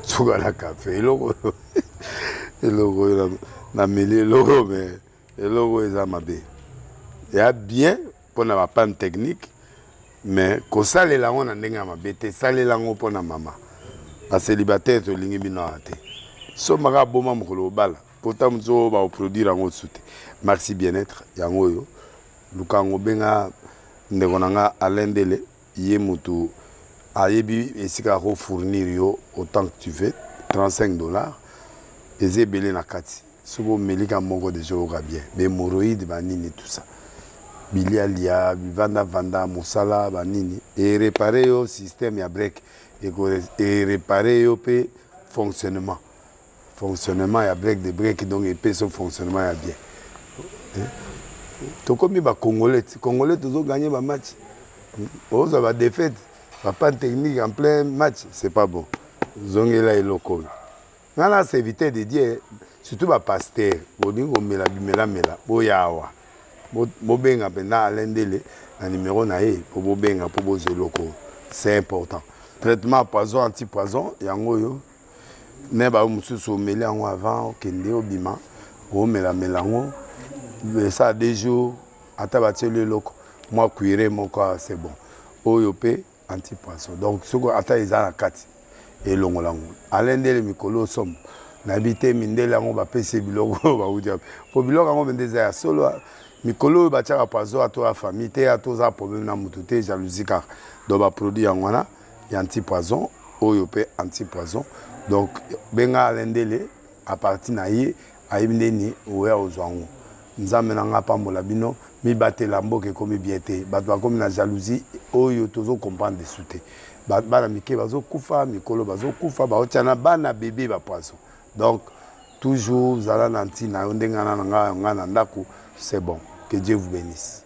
Sougala café, logo, na mêlé logo, mais logo est amabé. Il y a bien pour la panne technique, mais quand ça les langues on a amabé, ça les langues pour la maman. La célibataire to lingi binoate. So maga boma mukolo bala. Pourtant mzo ba produire en soute. Merci bien-être yango yo. Lukango benga ndekonanga Alendele ye mutu ayebi esika ko fournir yo autant que tu veux $35 eze belé na kati. Sobo melika moko de jour bien. Be hémorroïdes banini tout ça. Bilialia, vanda musala banini et réparer yo système ya break. Et réparer le fonctionnement. Fonctionnement, il y a break de break, donc il son fonctionnement il y a bien. Tout comme les Congolais, tous ont gagné le match. Ils ont défaite, pas de technique en plein match, c'est pas bon. Ils ont là et locaux. Là, c'est éviter de dire, surtout les pasteurs, ils ont mis la mela, boyawa. Bobenga pendant Alendele, un numéro naé pour bobenga pour boser locaux. C'est important. Traitement poison, anti-poison, yango yo. Ne ba mususu meli yango avant kende obima, o mela melango. Ça 2 jours, ata bateli loko. Moi cuire mon corps c'est bon. Oyo pe anti-poison. Donc soko ata ezala kati et longolango. Alendele mikolo som. Nabité mindele yango ba pese biloko ba udia. Po biloko yango bendeza ya solo mikolo ba tchaka poison ato la famille te ato za problème na mutu te jalousie car do ba produit yango na anti-poison, OYOP anti-poison. Donc, benga Alendele, à partir naïe, aïmdeni, oué aux ouangou. Nous amenons pambola bino, mi batte lambo ke komi biete, batwa comme na jalousie, oyo tozo comprendre des souté. Bana mike bazo kufa, mikolo bazo kufa, ba otiana bana bébé ba poisson. Donc, toujours, zala nanti na yondenga na nga ndako, c'est bon. Que Dieu vous bénisse.